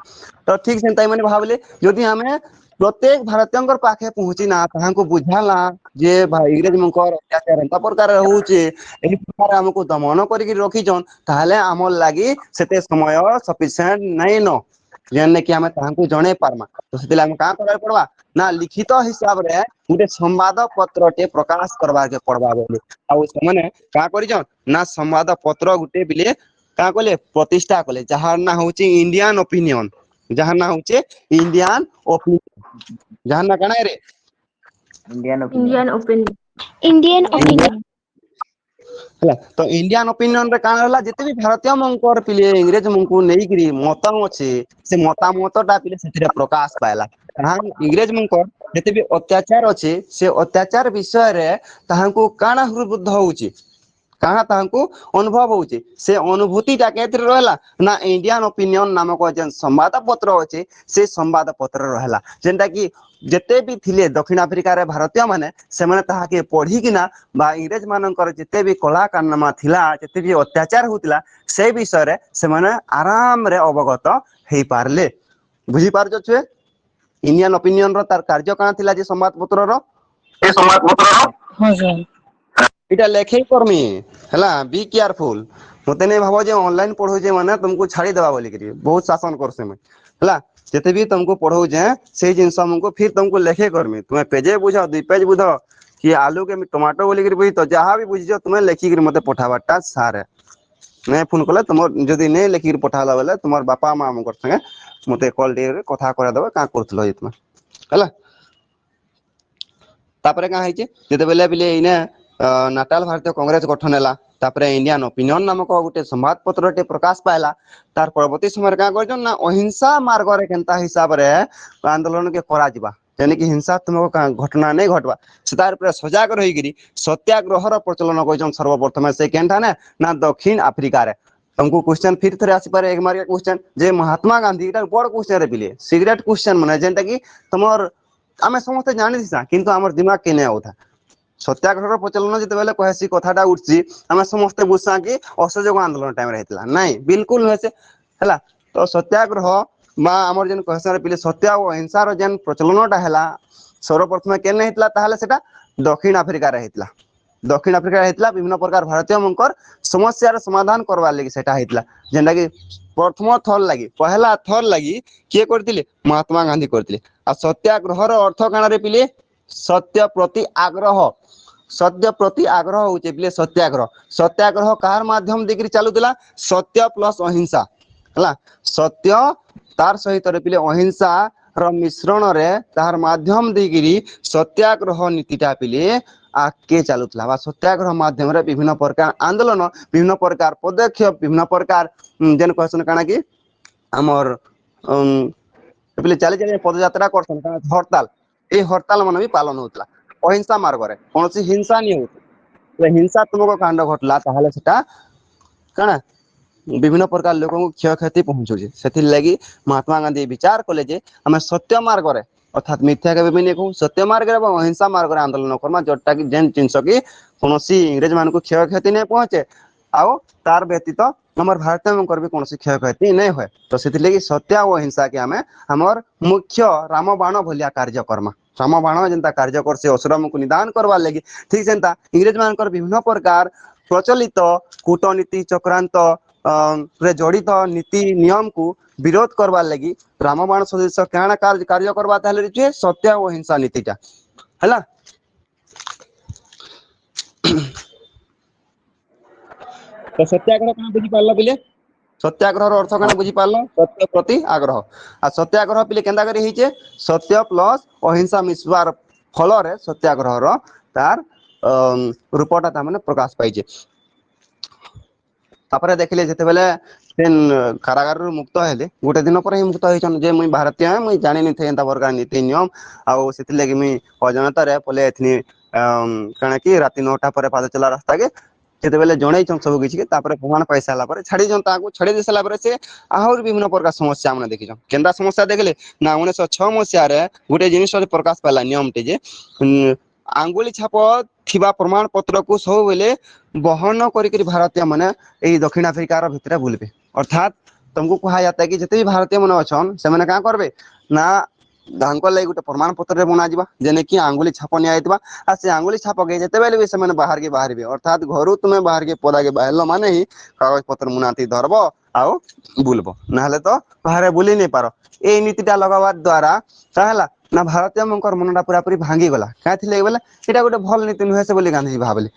तो ठीक से ताई माने भाबले जदी हमें प्रत्येक भारतीय पाखे पहुंची ना ताहांको बुझाला जे इंग्रेज मुंकर अत्याचार एंता प्रकार होउचे एही प्रकार हमको दमन करिक रखिछन ताहले हमर लागी सेते समय सफिशिएंट नै न जेने कि हमें ताहांको जणे पारमा तो सेते हम का करे पड़वा ना लिखित हिसाब रे गुटे संवाद पत्रटे प्रकाश करबा के पड़वा बोली आ समने का करिछन ना संवाद पत्र गुटे बिले का कले प्रतिष्ठा कले जहार ना होउची इंडियन ओपिनियन जहार ना होउचे इंडियन ओपिनियन जहार ना काना रे इंडियन ओपिनियन इंडियन ओपिनियन हला तो इंडियन ओपिनियन रे काना हला जते भी भारतीय मंकर पिले अंग्रेज मंकु नेई करी मतम अछि से मतामतटा पिले सेतिरे प्रकाश पायला ताहां इंग्रेज मंकर जते भी अत्याचार अछि से अत्याचार विषय रे ताहांको काना हृदबुद्ध होउची कहा तांको अनुभव होउचे से अनुभूति ता केतिर रहला ना इंडियन ओपिनियन नामक जेन संवाद पत्र होचे से संवाद पत्र रहला जेंटा कि जते भी थिले दक्षिण अफ्रिका रे भारतीय माने से माने ताहा के पढ़ी किना बा इंग्रेज मानकर जते भी कला कारनामा थिला जते भी अत्याचार होतिला से विषय रे से माने आराम रे अवगत हेई पारले बुझी पारजो छे इंडियन ओपिनियन रो तार कार्य काना थिला जे संवाद पत्र रो ए संवाद पत्र रो हाँ सर इटा लेखे करमी हला बी केयरफुल मते नै भाबो जे ऑनलाइन पढो जे माने तुमको छाड़ी देबा बोली करी बहुत शासन करसे मैं हला जते भी तुमको पढो जे से जिंस हमको फिर तुमको लेखे करमी तुम्हें पेजे बुझा दुई पेज बुझो कि आलू के टमाटो बोली करी बुझी तो जहां भी बुझियो तुम्हें लेखि करी मते पठाबाटा सारे मैं फोन कले तुम जदी नै लेखि करी पठाला बेले तुमर बापा मां हमकर संगे मते कॉल डे रे कथा करा देबे का करथलो इतना हला तापरे का हैचे जते बेले बिले इने नाटाल भारतीय कांग्रेस गठन हैला तापरे इंडियन ओपिनियन नामक गुटे संवाद पत्रटे प्रकाश पायला तार परवर्ती समय का करजन ना अहिंसा मार्ग रे केनता हिसाब रे आंदोलन के करा जिबा यानी कि हिंसात्मक घटना नहीं घटवा तार पर सजग रही गिरी सत्याग्रह रो प्रचलन करजन सर्वप्रथम से केनता ना दक्षिण अफ्रीका रे तुमको क्वेश्चन फिर थरे आसी पारे एक मार्क क्वेश्चन जे महात्मा गांधी इटा बड़ क्वेश्चन रे बिले सिगरेट क्वेश्चन माने जेंटा कि तमर आमे समस्त जानि दिसा किंतु हमर दिमाग के नै आउथा सत्याग्रह प्रचलन जिते बेले कहसी कथाटा उठसी आमे समस्त बुझसा कि असहयोग आंदोलन टाइम रे हेतला नहीं बिल्कुल होसे हला तो सत्याग्रह मा हमर जेन कहसा पिले सत्य और अहिंसा रो जेन प्रचलनटा हैला सर्वप्रथम केने हेतला ताहाले सेटा दक्षिण अफ्रीका रे हेतला दक्षिण अफ्रीका रे हेतला विभिन्न प्रकार भारतीय मंकर समस्या रो समाधान करबा लागि सेटा हेतला जेंडा कि प्रथम थर लागि पहला थर लागि के करतिले महात्मा गांधी करतिले आ सत्याग्रह रो अर्थ काना रे पिले सत्य प्रति आग्रह होचे बिले सत्याग्रह सत्याग्रह कार माध्यम देकरी चालू दिला सत्य प्लस अहिंसा हला सत्य तार सहित रे पिले अहिंसा रो मिश्रण रे तार माध्यम देकरी सत्याग्रह नीतिटा पिले आके चालूतला बा सत्याग्रह माध्यम रे विभिन्न प्रकार आंदोलन विभिन्न प्रकार पदक्षेप विभिन्न प्रकार जेन क्वेश्चन काना कि हमर पिले चली चली पदयात्रा करसन हड़ताल ए हड़ताल मन भी पालन होतला अहिंसा मार्ग रे कोनसी हिंसा नहीं होती तो हिंसात्मक कांड घटला ताहले सेटा काना विभिन्न प्रकार लोगों को क्षय क्षति पहुंचुजे सेति लागि महात्मा गांधी विचार कले जे हमें सत्य मार्ग रे अर्थात मिथ्या के भी नहीं कहूं सत्य मार्ग रे अहिंसा मार्ग रे आंदोलन करमा जोटा कि जेन जिंस की कोनसी इंग्रेज मान को क्षय क्षति नहीं पहुंचे आउ तार व्यतीत हमर भारत में भी कोनसी क्षय क्षति नहीं होय तो सेति लागि सत्य और अहिंसा के हमें हमर मुख्य रामबाण भलिया कार्य कर्मा रामबाण जनता कार्य करसे असुरम को निदान करवा लगी ठीक सेंता इंग्रेज मानकर विभिन्न प्रकार प्रचलित कूटनीति चक्रांत रे जड़ित नीति नियम को विरोध करवा लगी रामबाण सदस्य काना कार्य करवा ताले जे सत्य और अहिंसा नीतिटा हला तो सत्याग्रह कहां बुझी पारला बिले सत्याग्रह रो अर्थ कहां बुझी पारला सत्य प्रति आग्रह आ सत्याग्रह पिले केंदा करी हिचे सत्य प्लस अहिंसा मिसवार फल रे सत्याग्रह रो तार रूपटा ता माने प्रकाश पाइजे तापरे देखले जते बेले तेन कारागार रो मुक्त हेले गोटे दिन पर ही मुक्त होइछन जे मुई भारतीय है मुई जानि नि थे एंता प्रकार नीति नियम आ सेति लागि मुई अजनता रे पले एथनी काना कि राति 9टा पर पाद चला रास्ता के जते बेले जणै छन सब किछि के तापरे प्रमाण पैसा ला पर छाडी जन ताको छाडी देसला पर से आहुर विभिन्न प्रकार समस्या हमने देखि छन केंदा समस्या देखले ना 1906 मसिया रे गोटे जिनिस रे प्रकाश पाला नियम टे जे आंगुली छाप थिबा प्रमाण पत्र को सब बेले बहन करी भारतीय माने एई दक्षिण अफ्रीका रो भितरे बुलबे अर्थात तुमको कहा जाता है कि जते भी भारतीय मन अछन से माने का करबे ना ତାଙ୍କ ଲାଗି ଗୋଟେ ପ୍ରମାଣ ପତ୍ରରେ ବନା ଯିବା ଯେନେ କି ଆଙ୍ଗୁଳି ଛାପ ନିଆ ଯାଇଥିବା ଆଉ ସେ ଆଙ୍ଗୁଳି ଛାପ କେ ଯେତେବେଳେ ବି ସେମାନେ ବାହାରକେ ବାହାରିବେ ଅର୍ଥାତ୍ ଘରୁ ତୁମେ ବାହାରକେ ପଦାକେ ବାହାରିଲ ମାନେ ହିଁ କାଗଜ ପତ୍ର ମୁନାତି ଧରବ ଆଉ ବୁଲବ ନହେଲେ ତ ବାହାରେ ବୁଲି ନେଇ ପାର। ଏଇ ନୀତିଟା ଲଗାଇବା ଦ୍ୱାରା ତା ହେଲା ନା ଭାରତୀୟଙ୍କର ମନଟା ପୁରାପୁରି ଭାଙ୍ଗିଗଲା କାହିଁଥିଲେ ବୋଲେ ଏଇଟା ଗୋଟେ ଭଲ ନୀତି ନୁହେଁ ସେ ବୋଲି ଗାନ୍ଧିଜୀ ଭାବିଲେ।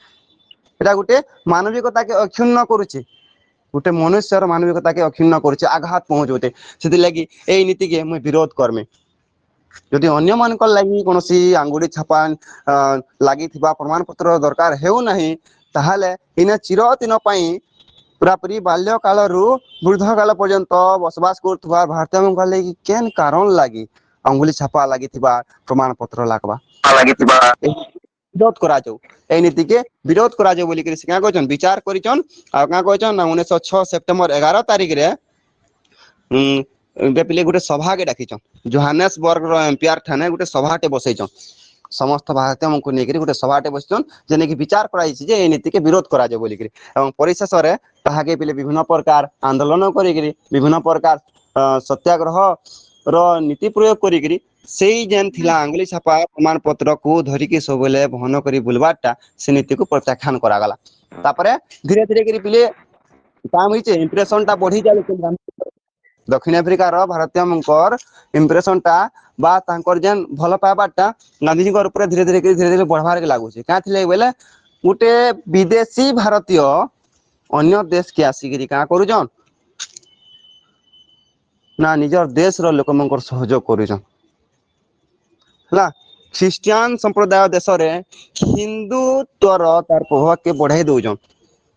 ଏଇଟା ଗୋଟେ ମାନବିକତା କେ ଅକ୍ଷୁଣ୍ଣ କରୁଛି ଗୋଟେ ମନୁଷ୍ୟର ମାନବିକତା କେ ଅକ୍ଷୁଣ୍ଣ କରୁଛି ଆଘାତ ପହଞ୍ଚୁଛେ ସେଥିଲାଗି ଏଇ ନୀତିକେ ମୁଇଁ ବିରୋଧ କରମି। ଯଦି ଅନ୍ୟମାନଙ୍କ ଲାଗି କୌଣସି ଆଙ୍ଗୁଠି ଛାପା ଲାଗିଥିବା ପ୍ରମାଣ ପତ୍ର ଦରକାର ହେଉନାହିଁ ତାହେଲେ ଇନେ ଚିରଦିନ ପାଇଁ ପୁରାପୁରି ବାଲ୍ୟ କାଳରୁ ବୃଦ୍ଧ କାଳ ପର୍ଯ୍ୟନ୍ତ ବସବାସ କରୁଥିବା ଭାରତୀୟଙ୍କ ଲାଗି କେନ୍ କାରଣ ଲାଗି ଅଙ୍ଗୁଳି ଛାପା ଲାଗିଥିବା ପ୍ରମାଣ ପତ୍ର ଲାଗବା ବିରୋଧ କରାଯାଉ ଏଇ ନୀତିକେ ବିରୋଧ କରାଯାଉ ବୋଲିକିରି ସେ କାଁ କହିଛନ୍ ବିଚାର କରିଛନ୍ ଆଉ କାଁ କହିଛନ୍ ନା 1906 ସେପ୍ଟେମ୍ବର 11 ତାରିଖରେ ପିଲେ ଗୋଟେ ସଭାକେ ଡାକିଛନ୍ ଜୋହାନେସବର୍ଗର ଏମ୍ପିଆର ଠାନେ ଗୋଟେ ସଭାଟେ ବସେଇଛନ୍ ସମସ୍ତ ଭାରତୀୟଙ୍କୁ ନେଇକରି ଗୋଟେ ସଭାଟେ ବସିଛନ୍ ଯେନେକି ବିଚାର କରାଯାଇଛି ଯେ ଏଇ ନୀତିକେ ବିରୋଧ କରାଯାଉ ବୋଲିକିରି ଏବଂ ପରିଶେଷରେ ତାହାକେ ପିଲେ ବିଭିନ୍ନ ପ୍ରକାର ଆନ୍ଦୋଳନ କରିକିରି ବିଭିନ୍ନ ପ୍ରକାର ସତ୍ୟାଗ୍ରହ ର ନୀତି ପ୍ରୟୋଗ କରିକିରି ସେଇ ଯେନ୍ ଥିଲା ଆଙ୍ଗୁଳି ଛାପା ପ୍ରମାଣ ପତ୍ରକୁ ଧରିକି ସବୁବେଳେ ବହନ କରି ବୁଲବାରଟା ସେ ନୀତିକୁ ପ୍ରତ୍ୟାଖ୍ୟାନ କରାଗଲା। ତାପରେ ଧୀରେ ଧୀରେ କରି ପିଲେ କାମ ହେଇଛେ ଇମ୍ପ୍ରେସନ ଟା ବଢି ଚାଲିଛି ଦକ୍ଷିଣ ଆଫ୍ରିକାର ଭାରତୀୟଙ୍କର ଇମ୍ପ୍ରେସନ ଟା ବା ତାଙ୍କର ଯେନ୍ ଭଲ ପାଇବାରଟା ଗାନ୍ଧିଜୀଙ୍କର ଉପରେ ଧୀରେ ଧୀରେ ବଢବାରେ ଲାଗୁଛି କାଁ ଥିଲେ ବୋଇଲେ ଗୋଟେ ବିଦେଶୀ ଭାରତୀୟ ଅନ୍ୟ ଦେଶ କେ ଆସିକିରି କାଁ କରୁଛନ୍ ନା ନିଜର ଦେଶର ଲୋକଙ୍କର ସହଯୋଗ କରୁଛନ୍ ହେଲା। ଖ୍ରୀଷ୍ଟିଆନ ସମ୍ପ୍ରଦାୟ ଦେଶରେ ହିନ୍ଦୁତ୍ୱର ତାର ପ୍ରଭାବକେ ବଢାଇ ଦଉଛନ୍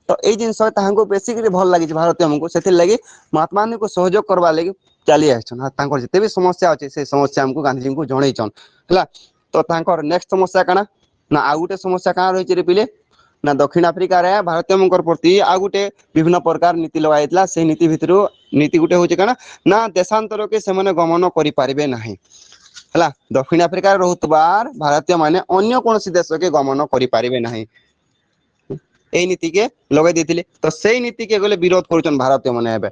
ତ ଏଇ ଜିନିଷ ତାହାଙ୍କୁ ବେଶୀକରି ଭଲ ଲାଗିଛି ଭାରତୀୟଙ୍କୁ ସେଥିର୍ଲାଗି ମହାତ୍ମା ଗାନ୍ଧୀଙ୍କୁ ସହଯୋଗ କରବା ଲାଗି ଚାଲି ଆସିଛନ୍ ତାଙ୍କର ଯେତେ ବି ସମସ୍ୟା ଅଛି ସେ ସମସ୍ୟା ଆମକୁ ଗାନ୍ଧିଜୀଙ୍କୁ ଜଣେଇଛନ୍ ହେଲା। ତ ତାଙ୍କର ନେକ୍ସଟ ସମସ୍ୟା କାଣା ନା ଆଉ ଗୋଟେ ସମସ୍ୟା କାଣା ରହିଛି ରେ ପିଲେ ନା ଦକ୍ଷିଣ ଆଫ୍ରିକାରେ ଭାରତୀୟଙ୍କର ପ୍ରତି ଆଉ ଗୋଟେ ବିଭିନ୍ନ ପ୍ରକାର ନୀତି ଲଗାଯାଇଥିଲା ସେଇ ନୀତି ଭିତରୁ ନୀତି ଗୋଟେ ହଉଛି କାଣା ନା ଦେଶାନ୍ତରକେ ସେମାନେ ଗମନ କରିପାରିବେ ନାହିଁ ହେଲା। ଦକ୍ଷିଣ ଆଫ୍ରିକାରେ ରହୁଥିବା ଭାରତୀୟ ମାନେ ଅନ୍ୟ କୌଣସି ଦେଶକେ ଗମନ କରିପାରିବେ ନାହିଁ ଏଇ ନୀତିକେ ଲଗେଇ ଦେଇଥିଲେ ତ ସେଇ ନୀତିକେ ଗଲେ ବିରୋଧ କରୁଛନ୍ ଭାରତୀୟ ମାନେ ଏବେ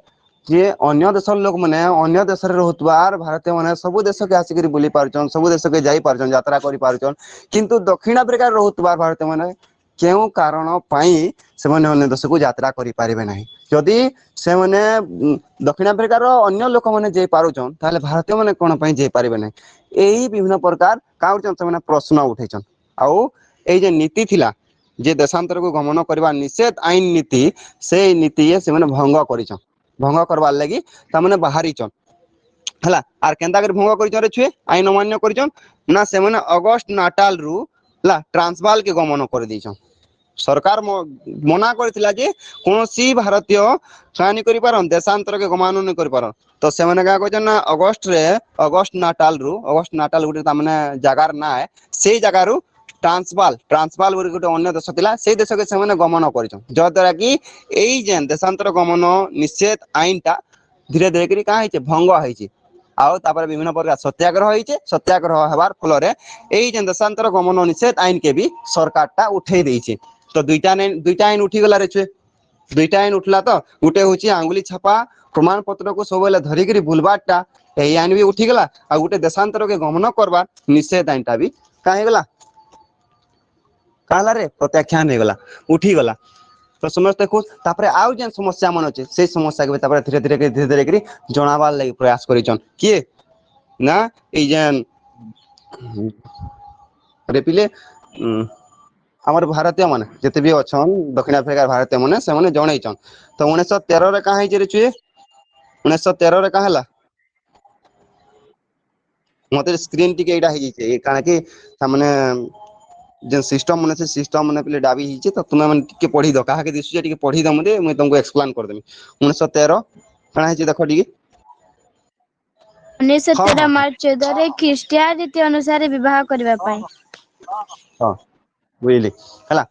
ଯେ ଅନ୍ୟ ଦେଶର ଲୋକ ମାନେ ଅନ୍ୟ ଦେଶରେ ରହୁଥିବା ଭାରତୀୟ ମାନେ ସବୁ ଦେଶକେ ଆସିକରି ବୁଲି ପାରୁଛନ୍ ସବୁ ଦେଶକେ ଯାଇ ପାରୁଛନ୍ ଯାତ୍ରା କରିପାରୁଛନ୍ କିନ୍ତୁ ଦକ୍ଷିଣ ଆଫ୍ରିକାରେ ରହୁଥିବା ଭାରତୀୟ ମାନେ କେଉଁ କାରଣ ପାଇଁ ସେମାନେ ଅନ୍ୟ ଦେଶକୁ ଯାତ୍ରା କରିପାରିବେ ନାହିଁ। ଯଦି ସେମାନେ ଦକ୍ଷିଣ ଆଫ୍ରିକାର ଅନ୍ୟ ଲୋକମାନେ ଯାଇ ପାରୁଛନ୍ ତାହେଲେ ଭାରତୀୟ ମାନେ କଣ ପାଇଁ ଯାଇପାରିବେ ନାହିଁ ଏଇ ବିଭିନ୍ନ ପ୍ରକାର କାଉଁଛନ୍ ସେମାନେ ପ୍ରଶ୍ନ ଉଠେଇଛନ୍ ଆଉ ଏଇ ଯେ ନୀତି ଥିଲା ଯେ ଦେଶାନ୍ତରକୁ ଗମନ କରିବା ନିଷେଧ ଆଇନ ନୀତି ସେଇ ନୀତି ସେମାନେ ଭଙ୍ଗ କରିଛନ୍ ଭଙ୍ଗ କରବାର୍ ଲାଗି ତାମାନେ ବାହାରିଛନ୍ ହେଲା। ଆର୍ କେନ୍ତା କରି ଭଙ୍ଗ କରିଛନ୍ ରେ ଛୁଏ ଆଇନ ଅମାନ୍ୟ କରିଛନ୍ ନା ସେମାନେ ଅଗଷ୍ଟ ନାଟାଲ ରୁ ହେଲା ଟ୍ରାନ୍ସବାଲ କେ ଗମନ କରିଦେଇଛନ୍ ସରକାର ମନା କରିଥିଲା ଯେ କୌଣସି ଭାରତୀୟ କାନି କରିପାରନ୍ ଦେଶାନ୍ତରକେ ଗମାନୁ ନି କରିପାରନ୍ ତ ସେମାନେ କାଁ କହିଛନ୍ତି ନା ଅଗଷ୍ଟ ନାଟାଲ ଗୋଟେ ତାମାନେ ଜାଗାର ନାଁ ସେଇ ଜାଗାରୁ ଟ୍ରାନ୍ସବାଲ ବୋଲି ଗୋଟେ ଅନ୍ୟ ଦେଶ ଥିଲା ସେଇ ଦେଶକେ ସେମାନେ ଗମନ କରିଛନ୍ ଯାଦ୍ଵାରା କି ଏଇ ଯେନ୍ ଦେଶାନ୍ତର ଗମନ ନିଷେଧ ଆଇନ ଟା ଧୀରେ ଧୀରେ କରି କାଁ ହେଇଛି ଭଙ୍ଗ ହେଇଛି ଆଉ ତାପରେ ବିଭିନ୍ନ ପ୍ରକାର ସତ୍ୟାଗ୍ରହ ହେଇଛେ ସତ୍ୟାଗ୍ରହ ହେବାର ଫଳରେ ଏଇ ଯେନ୍ ଦେଶାନ୍ତର ଗମନ ନିଷେଧ ଆଇନ କେ ବି ସରକାର ଟା ଉଠେଇ ଦେଇଛି ତ ଦୁଇଟା ଆଇନ ଉଠିଗଲାରେ ଛୁଏ ଦୁଇଟା ଆଇନ ଉଠିଲା ତ ଗୋଟେ ହଉଛି ଆଙ୍ଗୁଳି ଛାପା ପ୍ରମାଣ ପତ୍ରକୁ ସବୁବେଳେ ଧରିକିରି ବୁଲବାର ଟା ଏଇ ଆଇନ ବି ଉଠିଗଲା ଆଉ ଗୋଟେ ଦେଶାନ୍ତରକେ ଗମନ କରବା ନିଷେଧ ଆଇନଟା ବି କାଁ ହେଇଗଲା କାଁ ହେଲାରେ ପ୍ରତ୍ୟାଖ୍ୟାନ ହେଇଗଲା ଉଠିଗଲା ତ ସମସ୍ତେ ଦେଖୁ ତାପରେ ଆଉ ଯେନ୍ ସମସ୍ୟା ମାନେ ଅଛି ସେଇ ସମସ୍ୟାକେ ତାପରେ ଧୀରେ ଧୀରେ କରି ଜଣାବାର ଲାଗି ପ୍ରୟାସ କରିଛନ୍ କିଏ ନା ଏଇ ଯେନ୍ ରେ ପିଲେ ଆମର ଭାରତୀୟ ମାନେ ଯେତେ ବି ଅଛନ୍ ଦକ୍ଷିଣ ଆଫ୍ରିକାର ଭାରତୀୟ ମାନେ ସେମାନେ ଜଣେଇଛନ୍ ତ 1913 କାଁ ହେଇଛି ରେ ଛୁଏ 1913 କାଁ ହେଲା ମତେ ସ୍କ୍ରିନ ଟିକେ ଏଇଟା ହେଇଯାଇଛି କାଣା କି ତାମାନେ ଯେନ୍ ସିଷ୍ଟମ ମାନେ ସେ ସିଷ୍ଟମ ମାନେ ପିଲେ ଡାବି ହେଇଛି ତ ତୁମେ ମାନେ ଟିକେ ପଢିଦ କାହାକେ ଦିଶୁଛେ ଟିକେ ପଢିଦ ମୁଇ ତମକୁ ଏକ୍ସପ୍ଲେନ କରିଦେମି 1913 କାଣା ହେଇଛି ଦେଖ ଟିକେ 1913 ମାର୍ଚ୍ଚ 14ରେ ଖ୍ରୀଷ୍ଟିଆନ ରୀତି ଅନୁସାରେ ବିବାହ କରିବା ପାଇଁ ହଁ ବୁଝିଲି ହେଲା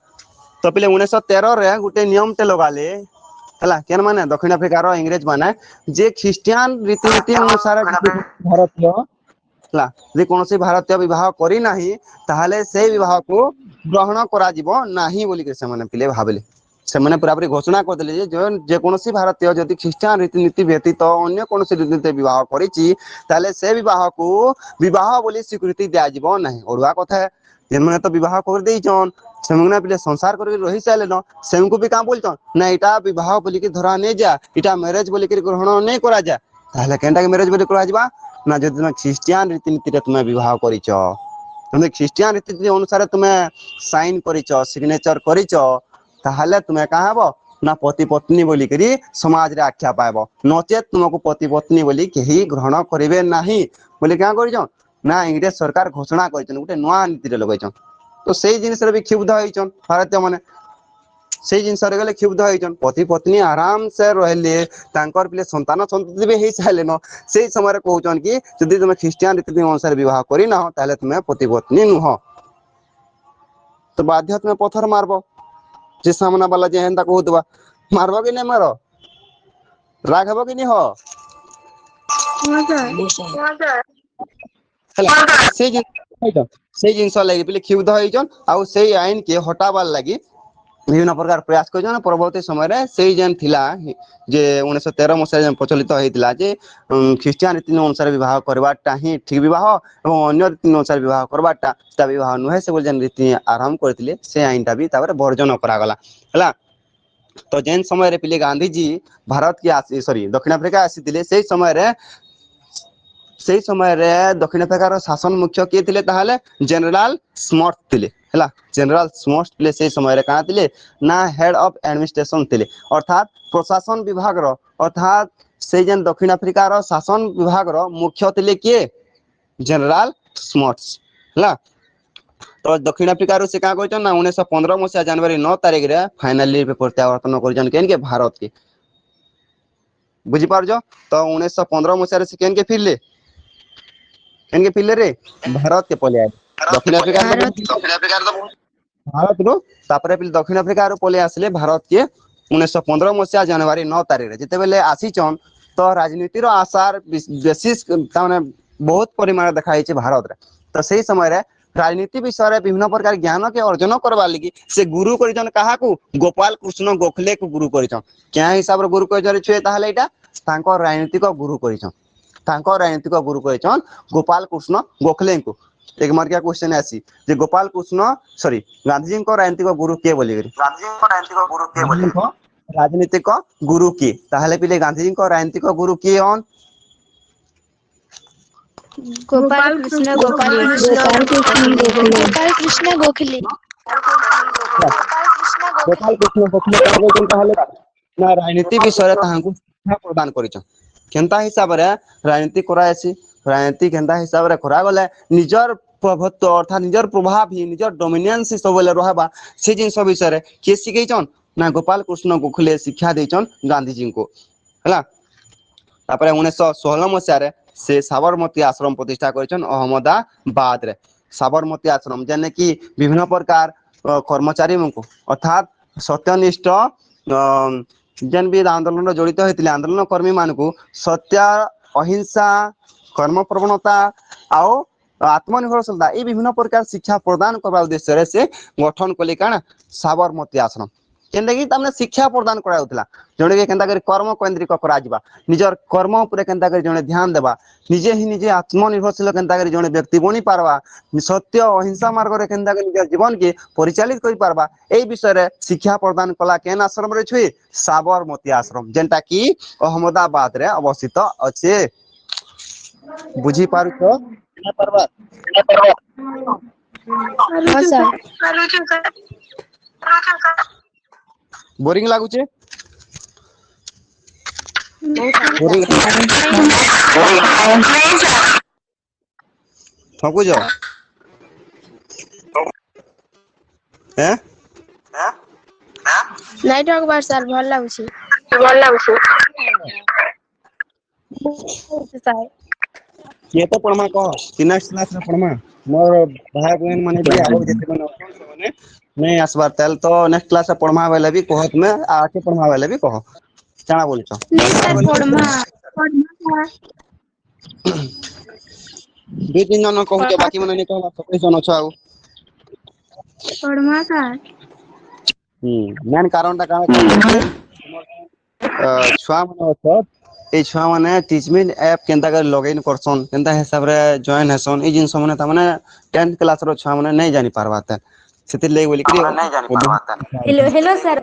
ତ ପିଲେ 1913 ରେ ଗୋଟେ ନିୟମ ଟେ ଲଗାଲେ ହେଲା କେନ୍ ମାନେ ଦକ୍ଷିଣ ଆଫ୍ରିକାର ଇଂରେଜ ମାନେ ଯେ ଖ୍ରୀଷ୍ଟିଆନ ରୀତିନୀତି ଅନୁସାରେ ଭାରତୀୟ ହେଲା ଯଦି କୌଣସି ଭାରତୀୟ ବିବାହ କରିନାହିଁ ତାହେଲେ ସେଇ ବିବାହକୁ ଗ୍ରହଣ କରାଯିବ ନାହିଁ ବୋଲିକରି ସେମାନେ ପିଲେ ଭାବିଲେ ସେମାନେ ପୁରାପୁରି ଘୋଷଣା କରିଦେଲେ ଯେ ଯେକୌଣସି ଭାରତୀୟ ଯଦି ଖ୍ରୀଷ୍ଟିଆନ ରୀତିନୀତି ବ୍ୟତୀତ ଅନ୍ୟ କୌଣସି ରୀତିନୀତି ବିବାହ କରିଛି ତାହେଲେ ସେ ବିବାହକୁ ବିବାହ ବୋଲି ସ୍ୱୀକୃତି ଦିଆଯିବ ନାହିଁ। ଅଡୁଆ କଥା ଯେମାନେ ତ ବିବାହ କରିଦେଇଛନ୍ ସେମାନେ ପିଲେ ସଂସାର କରିକି ରହି ସାରିଲେନ ସେମାନଙ୍କୁ ବି କାଁ ବୋଲଛନ୍ ନା ଏଇଟା ବିବାହ ବୋଲିକି ଧରା ନେଇ ଯା ଏଇଟା ମ୍ୟାରେଜ ବୋଲିକି ଗ୍ରହଣ ନେଇ କରାଯା ତାହେଲେ କେନ୍ଟାକି ମ୍ୟାରେଜ ବୋଲି କରାଯିବା ନା ଯଦି ତୁମେ ଖ୍ରୀଷ୍ଟିଆନ ରୀତିନୀତିରେ ତୁମେ ବିବାହ କରିଛ ତୁମେ ଖ୍ରୀଷ୍ଟିଆନ ରୀତିନୀତି ଅନୁସାରେ ତୁମେ ସାଇନ କରିଛ ସିଗ୍ନେଚର କରିଛ ତାହେଲେ ତୁମେ କାଁ ହବ ନା ପତି ପତ୍ନୀ ବୋଲିକରି ସମାଜରେ ଆଖ୍ୟା ପାଇବ ନଚେତ ତୁମକୁ ପତି ପତ୍ନୀ ବୋଲି କେହି ଗ୍ରହଣ କରିବେ ନାହିଁ ବୋଲି କାଁ କରିଛନ୍ ନା ଇଂରେଜ ସରକାର ଘୋଷଣା କରିଛନ୍ତି ଗୋଟେ ନୂଆ ନୀତିରେ ଲଗେଇଛନ୍ ତ ସେଇ ଜିନିଷରେ ବି କ୍ଷୁବ୍ଧ ହେଇଛନ୍ ଭାରତୀୟ ମାନେ ସେଇ ଜିନିଷରେ ଗଲେ କ୍ଷୁବ୍ଧ ହେଇଛନ୍ ପତି ପତ୍ନୀ ଆରାମ ସେ ରହିଲେ ତାଙ୍କର ପିଲେ ସନ୍ତାନ ସନ୍ତତି ବି ହେଇ ସାରିଲେନ ସେଇ ସମୟରେ କହୁଛନ୍ କି ଯଦି ତୁମେ ଖ୍ରୀଷ୍ଟିଆନ ରୀତି ଅନୁସାରେ ବିବାହ କରିନାହ ତାହେଲେ ତୁମେ ପତି ପତ୍ନୀ ନୁହଁ ତ ବାଧ୍ୟ ତୁମେ ପଥର ମାରବ ଯେ ସାମନା ବାଲା ଯେ ହେନ୍ତା କହୁଥିବା ମାରବ କି ନାଇଁ ମାର ରାଗ ହେବ କି ନି ହ ହେଲା ସେଇ ଜିନିଷ ଲାଗି ପିଲେ କ୍ଷୁବ୍ଧ ହେଇଛନ୍ ଆଉ ସେଇ ଆଇନ କେ ହଟାବାର ଲାଗି ବିଭିନ୍ନ ପ୍ରକାର ପ୍ରୟାସ କରିଛନ୍ ପରବର୍ତ୍ତୀ ସମୟରେ ସେଇ ଯେନ୍ ଥିଲା ଯେ 1913 ମସିହାରେ ଯେନ୍ ପ୍ରଚଳିତ ହେଇଥିଲା ଯେ ଖ୍ରୀଷ୍ଟିଆନ ରୀତି ଅନୁସାରେ ବିବାହ କରିବାଟା ହିଁ ଠିକ ବିବାହ ଏବଂ ଅନ୍ୟ ରୀତି ଅନୁସାରେ ବିବାହ କରିବାଟା ସେଟା ବିବାହ ନୁହେଁ ସେ ଯେନ୍ ରୀତି ଆରମ୍ଭ କରିଥିଲେ ସେ ଆଇନଟା ବି ତାପରେ ବର୍ଜନ କରାଗଲା ହେଲା ତ ଯେନ୍ ସମୟରେ ପିଲେ ଗାନ୍ଧୀଜୀ ଭାରତ କି ଦକ୍ଷିଣ ଆଫ୍ରିକା ଆସିଥିଲେ ସେଇ ସମୟରେ ଦକ୍ଷିଣ ଆଫ୍ରିକାର ଶାସନ ମୁଖ୍ୟ କିଏ ଥିଲେ ତାହେଲେ ଜେନେରାଲ ସ୍ମର୍ଟ ଥିଲେ ହେଲା ଜେନେରାଲ ସ୍ମର୍ଟ ଥିଲେ ସେଇ ସମୟରେ କାଣା ଥିଲେ ନା ହେଡ ଅଫ ଆଡମିନିଷ୍ଟ୍ରେସନ ଥିଲେ ଅର୍ଥାତ ପ୍ରଶାସନ ବିଭାଗର ଅର୍ଥାତ ସେଇ ଯେନ୍ ଦକ୍ଷିଣ ଆଫ୍ରିକାର ଶାସନ ବିଭାଗର ମୁଖ୍ୟ ଥିଲେ କିଏ ଜେନେରାଲ ସ୍ମର୍ଟ ହେଲା ତ ଦକ୍ଷିଣ ଆଫ୍ରିକାରୁ ସେ କାଁ କହିଛନ୍ତି ନା 1915 ମସିହା ଜାନୁଆରୀ 9 ତାରିଖରେ ଫାଇନାଲି ପ୍ରତ୍ୟାବର୍ତ୍ତନ କରିଛନ୍ତି କେନକେ ଭାରତ କେ ବୁଝିପାରୁଛ ତ 1915 ମସିହାରେ ସେ କେନକେ ଫିରଲେ ରେ ଭାରତ କେ ପଲେଇ ଆଇଲେ ଦକ୍ଷିଣ ଆଫ୍ରିକା ଭାରତ ଭାରତରୁ ତାପରେ ଦକ୍ଷିଣ ଆଫ୍ରିକାରୁ ପଲେଇ ଆସିଲେ ଭାରତ କେ 1915 ମସିହା ଜାନୁଆରୀ 9 ତାରିଖରେ ଯେତେବେଳେ ଆସିଛନ୍ ତ ରାଜନୀତିର ଆଶାର ବେଶୀ ତାମାନେ ବହୁତ ପରିମାଣ ଦେଖା ହେଇଛି ଭାରତରେ ତ ସେଇ ସମୟରେ ରାଜନୀତି ବିଷୟରେ ବିଭିନ୍ନ ପ୍ରକାର ଜ୍ଞାନ କେ ଅର୍ଜନ କରବାର ଲାଗି ସେ ଗୁରୁ କରିଛନ୍ କାହାକୁ ଗୋପାଳ କୃଷ୍ଣ ଗୋଖଲେ କୁ ଗୁରୁ କରିଛନ୍ କେଁ ହିସାବରେ ଗୁରୁ କରିଛନ୍ ଛୁଏ ତାହେଲେ ଏଇଟା ତାଙ୍କ ରାଜନୈତିକ ଗୁରୁ କରିଛନ୍ ତାଙ୍କ ରାଜନୈତିକ ଗୁରୁ କହିଛନ୍ ଗୋପାଳ କୃଷ୍ଣ ଗୋଖଲେଙ୍କୁ ଏକ ମାର୍କିଆ କ୍ୱେଶ୍ଚନ ଆସି ଯେ ଗୋପାଳ କୃଷ୍ଣ ଗାନ୍ଧୀଜୀଙ୍କ ରାଜନୈତିକ ଗୁରୁ କିଏ ବୋଲିକରି ରାଜନୈତିକ ଗୁରୁ କିଏ ତାହେଲେ ପିଲେ ଗାନ୍ଧୀଜୀଙ୍କ ରାଜନୈତିକ ଗୁରୁ କିଏ ହନ୍ गोपाल कृष्ण गोखले गोपाल कृष्ण गोखले ଗୋପାଳ କୃଷ୍ଣ ଗୋଖଲେ କାଁ କହିଛନ୍ ତାହେଲେ ନା ରାଜନୀତି ବିଷୟରେ ତାହାଙ୍କୁ ଶିକ୍ଷା ପ୍ରଦାନ କରିଛନ୍ କେନ୍ତା ହିସାବରେ ରାଜନୀତି କରାଯାଏସି ରାଜନୀତି କେନ୍ତା ହିସାବରେ କରାଗଲେ ନିଜର ପ୍ରଭୁତ୍ୱ ଅର୍ଥାତ୍ ନିଜର ପ୍ରଭାବ ହିଁ ନିଜର ଡୋମିନିଆନ୍ସ ସବୁବେଳେ ରହିବା ସେ ଜିନିଷ ବିଷୟରେ କିଏ ଶିଖେଇଛନ୍ ନା ଗୋପାଳ କୃଷ୍ଣ ଗୋଖଲେ ଶିକ୍ଷା ଦେଇଛନ୍ ଗାନ୍ଧୀଜୀଙ୍କୁ ହେଲା ତାପରେ 1916 ମସିହାରେ ସେ ସାବରମତୀ ଆଶ୍ରମ ପ୍ରତିଷ୍ଠା କରିଛନ୍ତି ଅହମ୍ମଦାବାଦରେ ସାବରମତୀ ଆଶ୍ରମ ଯେନେ କି ବିଭିନ୍ନ ପ୍ରକାର କର୍ମଚାରୀଙ୍କୁ ଅର୍ଥାତ୍ ସତ୍ୟନିଷ୍ଠ ଯେନ୍ ବି ଆନ୍ଦୋଳନରେ ଜଡିତ ହେଇଥିଲେ ଆନ୍ଦୋଳନ କର୍ମୀ ମାନଙ୍କୁ ସତ୍ୟ ଅହିଂସା କର୍ମ ପ୍ରବଣତା ଆଉ ଆତ୍ମନିର୍ଭରଶୀଳତା ଏଇ ବିଭିନ୍ନ ପ୍ରକାର ଶିକ୍ଷା ପ୍ରଦାନ କରିବା ଉଦ୍ଦେଶ୍ୟରେ ସେ ଗଠନ କଲେ କାଣା ସାବରମତୀ ଆଶ୍ରମ ଯେନ୍ଟାକି ତାମାନେ ଶିକ୍ଷା ପ୍ରଦାନ କରାଯାଉଥିଲା ଜଣେ କେନ୍ତା କରି କର୍ମ କୈନ୍ଦ୍ରିକ କରାଯିବା ନିଜର କର୍ମ ଉପରେ କେନ୍ତା କରି ଜଣେ ଧ୍ୟାନ ଦେବା ନିଜେ ହିଁ ନିଜେ ଆତ୍ମନିର୍ଭରଶୀଳ କେନ୍ତା କରି ଜଣେ ବ୍ୟକ୍ତି ବନି ପାରବା ସତ୍ୟ ଅହିଂସା ମାର୍ଗରେ କେନ୍ତା କରି ନିଜର ଜୀବନ କେ ପରିଚାଳିତ କରିପାରବା ଏଇ ବିଷୟରେ ଶିକ୍ଷା ପ୍ରଦାନ କଲା କେନ୍ ଆଶ୍ରମରେ ଛୁଇ ସାବରମତୀ ଆଶ୍ରମ ଯେନ୍ଟା କି ଅହମ୍ମଦାବାଦ ରେ ଅବସ୍ଥିତ ଅଛି ବୁଝିପାରୁଛ हाँ सर ବୋରିଂ ଲାଗୁଛେ ଠକୁଛ नहीं ठग बार सर भल लागुଛି सर କିଏ ତ ପଢମା କହ ତିନାସ କ୍ଲାସରେ ପଢମା ମୋର ଭାଇ ବହନ ମାନେ ବି ଆଉ ଯେତେ ମାନେ ଅଛନ୍ ସେମାନେ ନାଇଁ আসবার ତାହେଲେ ତ ନେକ୍ସଟ କ୍ଲାସରେ ପଢମା ବେଲେ ବି କହ ତୁମେ ଆକେ ପଢମା ବେଲେ ବି କହ କାଣା ବୋଲୁଛ नहीं सर पढ़मा ଦୁଇ ତିନି ଜଣ କହୁଛ ବାକି ମାନେ ନାଇଁ କହ 27 ଜଣ ଅଛ ଆଉ पढ़मा सर मेन कारणटा काण छुआ माने अछ ए छुआ माने टीचमेंट ऐप केनता कर लॉगिन करसन केनता हिसाब रे जॉइन हेसन ए जिंस माने त माने 10th क्लास रो छुआ माने नहीं जानि पारबा त सेति ले बोली कि हेलो हेलो सर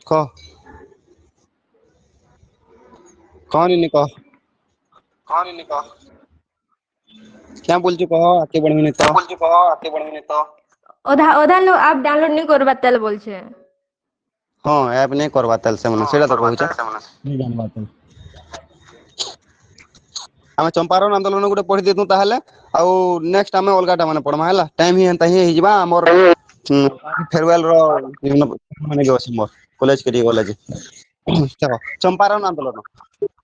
क कौन इने क क्या बोलछु कह आके बढ़िनी तो ओधा ओधा लोग आप डाउनलोड नहीं करबा तेल बोल छे हां ऐप नहीं करबा तल से माने सेटा तो कहू नहीं जानबा तल आमे चंपारण आंदोलन गुटे पढ़ी देतु ताहले आ नेक्स्ट आमे अलगाटा माने पढ़मा हला टाइम ही एंता ही हिजबा हमर फेयरवेल रो माने जो मोर कॉलेज के कॉलेज चलो चंपारण आंदोलन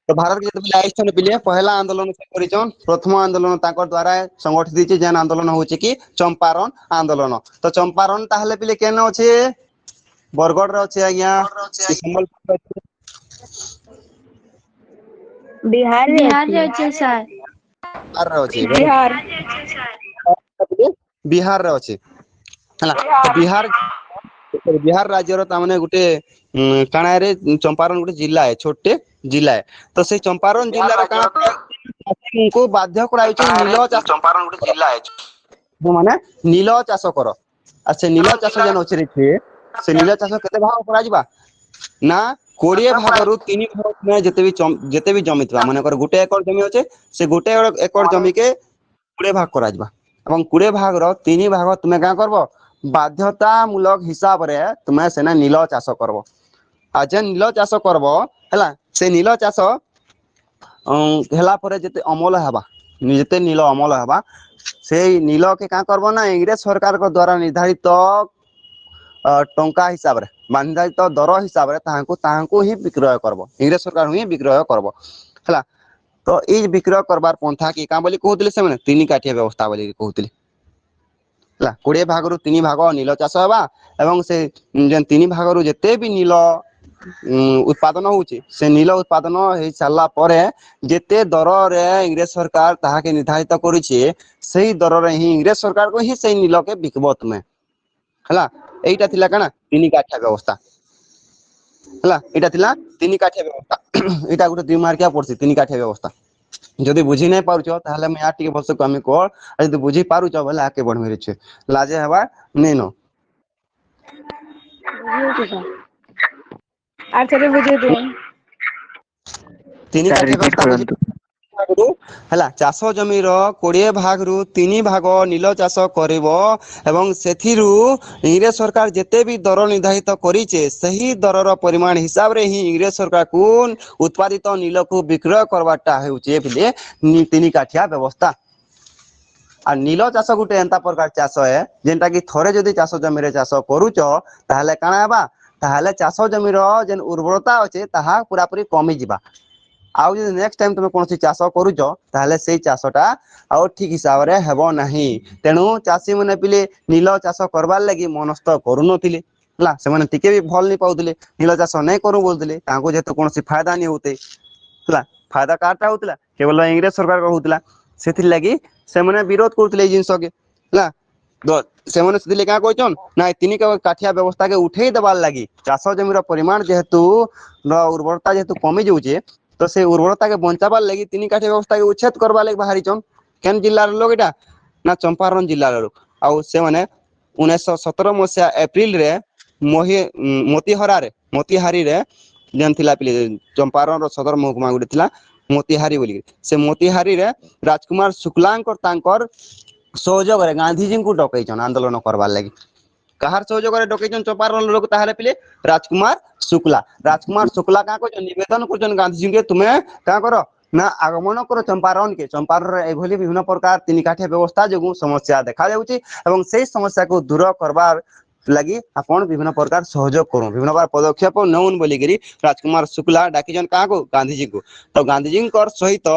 तो भारत के जब आइछन पिले पहला आंदोलन से करिछन प्रथम आंदोलन ताकर द्वारा संगठित जेन आंदोलन होचे कि चंपारण आंदोलन तो चंपारण ताहले पिले केन अछि बरगढ़ रे अछि आज्ञा संबलपुर बिहार रे अच्छे सर रे अछि बिहार बिहार रे अछि हला तो बिहार राज्य रो ता माने गुटे काणा रे चंपारण गुटे जिला है छोटे जिला है तो से चंपारण जिला रे काणा को बाध्य कराइ छै नीलो चाष चंपारण गुटे जिला है माने नीलो चाष करो आ से नीलो चाष जन अछि रे से नीलो चाष केते भाग करा जिबा ना 20 भागरु 3 भाग में जेते भी जमी थिबा माने कर गुटे एकड़ जमी अछि से गुटे एकड़ जमी के 20 भाग करा जिबा एवं 20 भाग रो 3 भाग तुमे का करबो बाध्यतामूलक हिसाब रे तुमे सेना नीलो चाष करबो आ जे नीलो चाष करबो हला से नीलो चाष हेला परे जेते अमल हबा जेते नीलो अमल हबा से नीलो के का करबो ना इंग्रेज सरकार को द्वारा निर्धारित टंका हिसाब रे निर्धारित दर हिसाब रे ताहांको ही विक्रय करबो इंग्रेज सरकार ही विक्रय करबो हला तो ई विक्रय करबार पंथा की का बोली कहउतले से माने तीन काठिया व्यवस्था बोली कहउतले हला 20 भागरु 3 भाग नीलो चाष हबा एवं से जेन 3 भागरु जेते भी नीलो उत्पादन होउची से नीलो उत्पादन हे साला परे जेते दर रे इंग्रेज सरकार ताहा के निर्धारित करू छे सही दर रे ही इंग्रेज सरकार को ही सही नीलो के बिकबो तुमे हला एटा थिला काना तीन काठिया व्यवस्था हला एटा थिला तीन काठिया व्यवस्था एटा गुटे 2 मार्किया पड़सी तीन काठिया व्यवस्था जदि बुझी नै पारुछो ताहले मैं आटी के बस कमी को जदि बुझी पारुछो भले आके बढ़मे रे लाजे हवा नै न आठरे बुझे दे तीन काठिया व्यवस्था बुझी हला चाष जमी रो 20 भाग रु 3 भाग नीलो चाष करिवो एवं सेथिरु इंग्रेज सरकार जेते भी दर निर्धारित करिचे सही दरर परिमाण हिसाब रे ही इंग्रेज सरकार कोन उत्पादित नीलो को विक्रय करबाटा हेउचे बिले तीन काठिया व्यवस्था आ नीलो चाष गुटे एंता प्रकार चाष है जेंटा कि थरे जदी चाष जमी रे चाष करूचो ताहले काना हेबा ताहले चाष जमी रो जेन उर्वरता अछि ताहा पूरा पूरी कमी जिबा आउ जे नेक्स्ट टाइम तुम कोनसी चाष करूचो ताहले सेई चाषटा आउ ठीक हिसाब रे हेबो नाही तेनु चाषी मने पिले नीलो चाष करबार लागि मनस्थ करू नथिले हला से माने टिके भी भल नै पाउतले नीलो चाष नै करू बोलतले ताको जेते कोनसी फायदा नै होते हला फायदा काटा होतला केवल इंग्रेज सरकार को होतला सेति लागि से माने विरोध करतले जिंस के हला से माने सेति का कहचन ना तीन काठिया व्यवस्था के उठेई देबार लागि चाष जमीर परिमाण जेहेतु उर्वरता जेहेतु कमी जाउचे तो से उर्वरता के बंचाबार लागि तीन काठिया व्यवस्था के उच्छेद करबा लागि बाहरी चन केन जिल्ला रो लोग एटा ना चंपारण जिल्ला रो आ से माने 1917 मसिया अप्रैल रे मोतीहारी रे जेन थिला पिले चंपारण रो सदर महकुमा गुटे थिला मोतीहारी बोली से मोतीहारी रे राजकुमार शुक्लांकर तांकर सहयोग रे गांधी जी को डकैचन आंदोलन करबार लागि कहार सहयोग रे डकैचन चंपारण लोग ताहाले पिले राजकुमार शुक्ला का को निवेदन करचन गांधी जी के तुमे का करो ना आगमन करो चंपारण रे एभली विभिन्न प्रकार तीन काठिया व्यवस्था जगु समस्या देखा जाउची एवं सेही समस्या को दूर करबार लगी आपण विभिन्न प्रकार सहयोग करू विभिन्न प्रकार पदक्षेप नौन बोली गिरी राजकुमार शुक्ला डाकिजन का को गांधी जी को तो गांधी जी कर सहित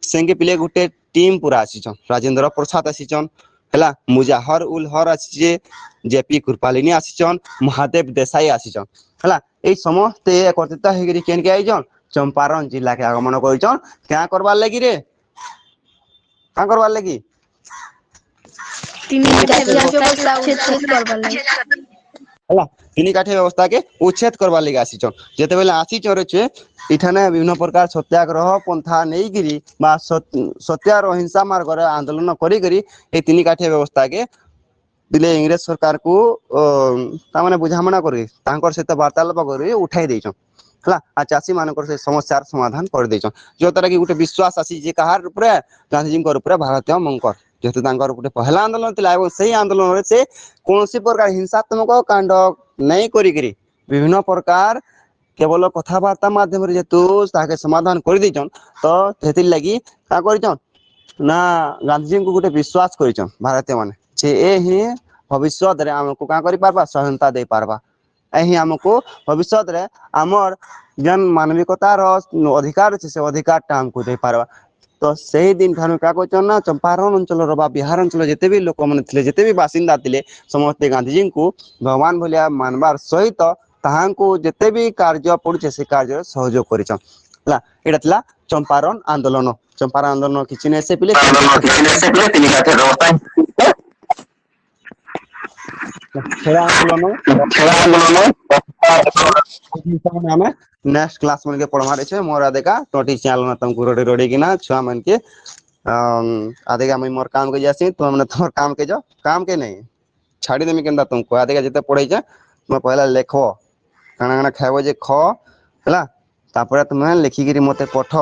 संगे पिले गुटे टीम पूरा आसीचन राजेंद्र प्रसाद आसीचन हला मुजाहर उल हर आसीचे जेपी कृपालिनी आसीचन महादेव देसाई आसीचन हला ए समस्त एकत्रित हेगिरी केन के आइजन चंपारण जिला के आगमन करिचन क्या करबार लागि रे का करबार लागि ତିନି କାଠିଆ ବ୍ୟବସ୍ଥା ଉଚ୍ଛେଦ କରବା ଲାଗି ହେଲା ତିନି କାଠିଆ ବ୍ୟବସ୍ଥା के उच्छेद करवा लगे आसीचन जेतेबेले आसीचन रे इठाने विभिन्न प्रकार सत्याग्रह पंथा नेइगिरी बा सत्यार अहिंसा मार्ग रे आंदोलन करी करी ए तीन काठिया व्यवस्था के दिले इंग्रेज सरकार को तामाने बुझामणा करी तांकर सहित वार्तालाप करी उठाई देछन हला आ चासी मानकर से समस्यार समाधान कर देछन जो तरह की गुटे विश्वास आसी जे कहार ऊपर गांधी जी ऊपर भारतीय मंकर जेतु तांकर गुटे पहला आंदोलन थिला एवं सही आंदोलन रे से कोनोसी प्रकार हिंसात्मक कांड नहीं करी करी विभिन्न प्रकार केवल कथाबार्ता माध्यम रे जेतु ताके समाधान कर देछन तो तेतिल लगी का करिछन ना गांधी जी को गुटे विश्वास करिछन भारतीय माने जे ए ही भविष्य रे हमको का करि पारबा स्वाधीनता दे पारबा एही हमको भविष्य रे हमर जन मानविकतार अधिकार छै से अधिकार टा हमको दे पारबा तो सही दिन ठानु का कहछन ना चंपारण अंचल रो बा बिहार अंचल जेते भी लोक मन थिले जेते भी बासिंदा थिले समस्त गांधी जी को भगवान भलिया मानबार सहित ताहांको जेते भी कार्य पड़ुछे से कार्य सहयोग करिछन हला एटा थिला चंपारण आंदोलन किछि नै से पिले तिनी काठे व्यवस्था छेड़ा आंदोलन हमें नेक्स्ट क्लास मन के पढ़वा रे छे मोर आदेका टोटी चैनल में तुमको रोडी रोडी किना छुआ मन के आदेका मैं मोर काम के जासी तुम हमने तोर काम के जो काम के नहीं छाड़ी देमी केंदा तुमको आदेका जते पढ़ै छ तुम पहला लेखो काना काना खाइबो जे ख हला तापर तुम लिखि गिरी मते पठ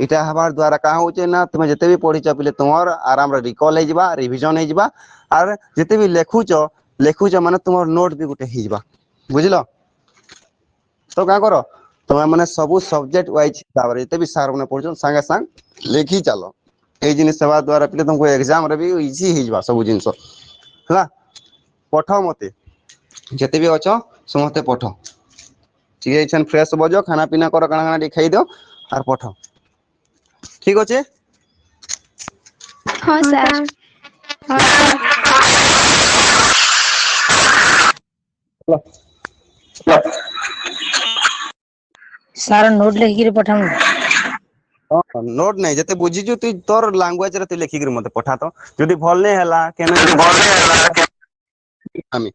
इटा हबार द्वारा का होचे ना तुम जते भी पढ़ी छ पले तुमर आराम रे रिकॉल हे जिबा रिवीजन हे जिबा और जते भी लेखु छ माने तुमर नोट भी गुटे हे जिबा बुझलो तो का करो तुम माने सब सब्जेक्ट वाइज तापर जते भी सार माने पढ़छन संगे संग लिखि चलो ए जिनिस सेवा द्वारा पले तुमको एग्जाम रे भी इजी हे जिबा सब जिंस हला पठ मते जते भी अछ समते पठ ठीक है फ्रेश बजो खाना पीना करो काना काना खाई दो और पठ ठीक अच्छे हाँ सर सारा नोट लिखिक पठाऊ नोट नहीं जते बुझी जो तू तोर लैंग्वेज रे तू लिखिक मते पठा तो जदी भल नै हला केना आमी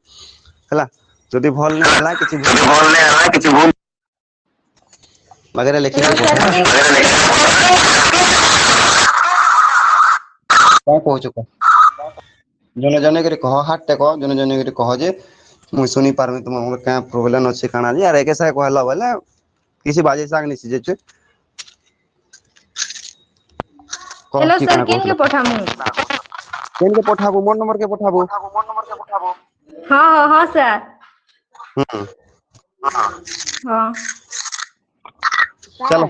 हला जदी भल नै हला किछि भूल वगैरह लिखिक पठा का कहू छ जने जने के कह हाट टे कह जने जने के कह जे मु सुनी पारमे तुम हमर का प्रॉब्लम अछि काना जी यार एके से कहला बोले किसी बाजे साग नि जे छ हेलो सर केन के पठामु केन के पठाबो मोर नंबर के पठाबो हां सर हां हां चलो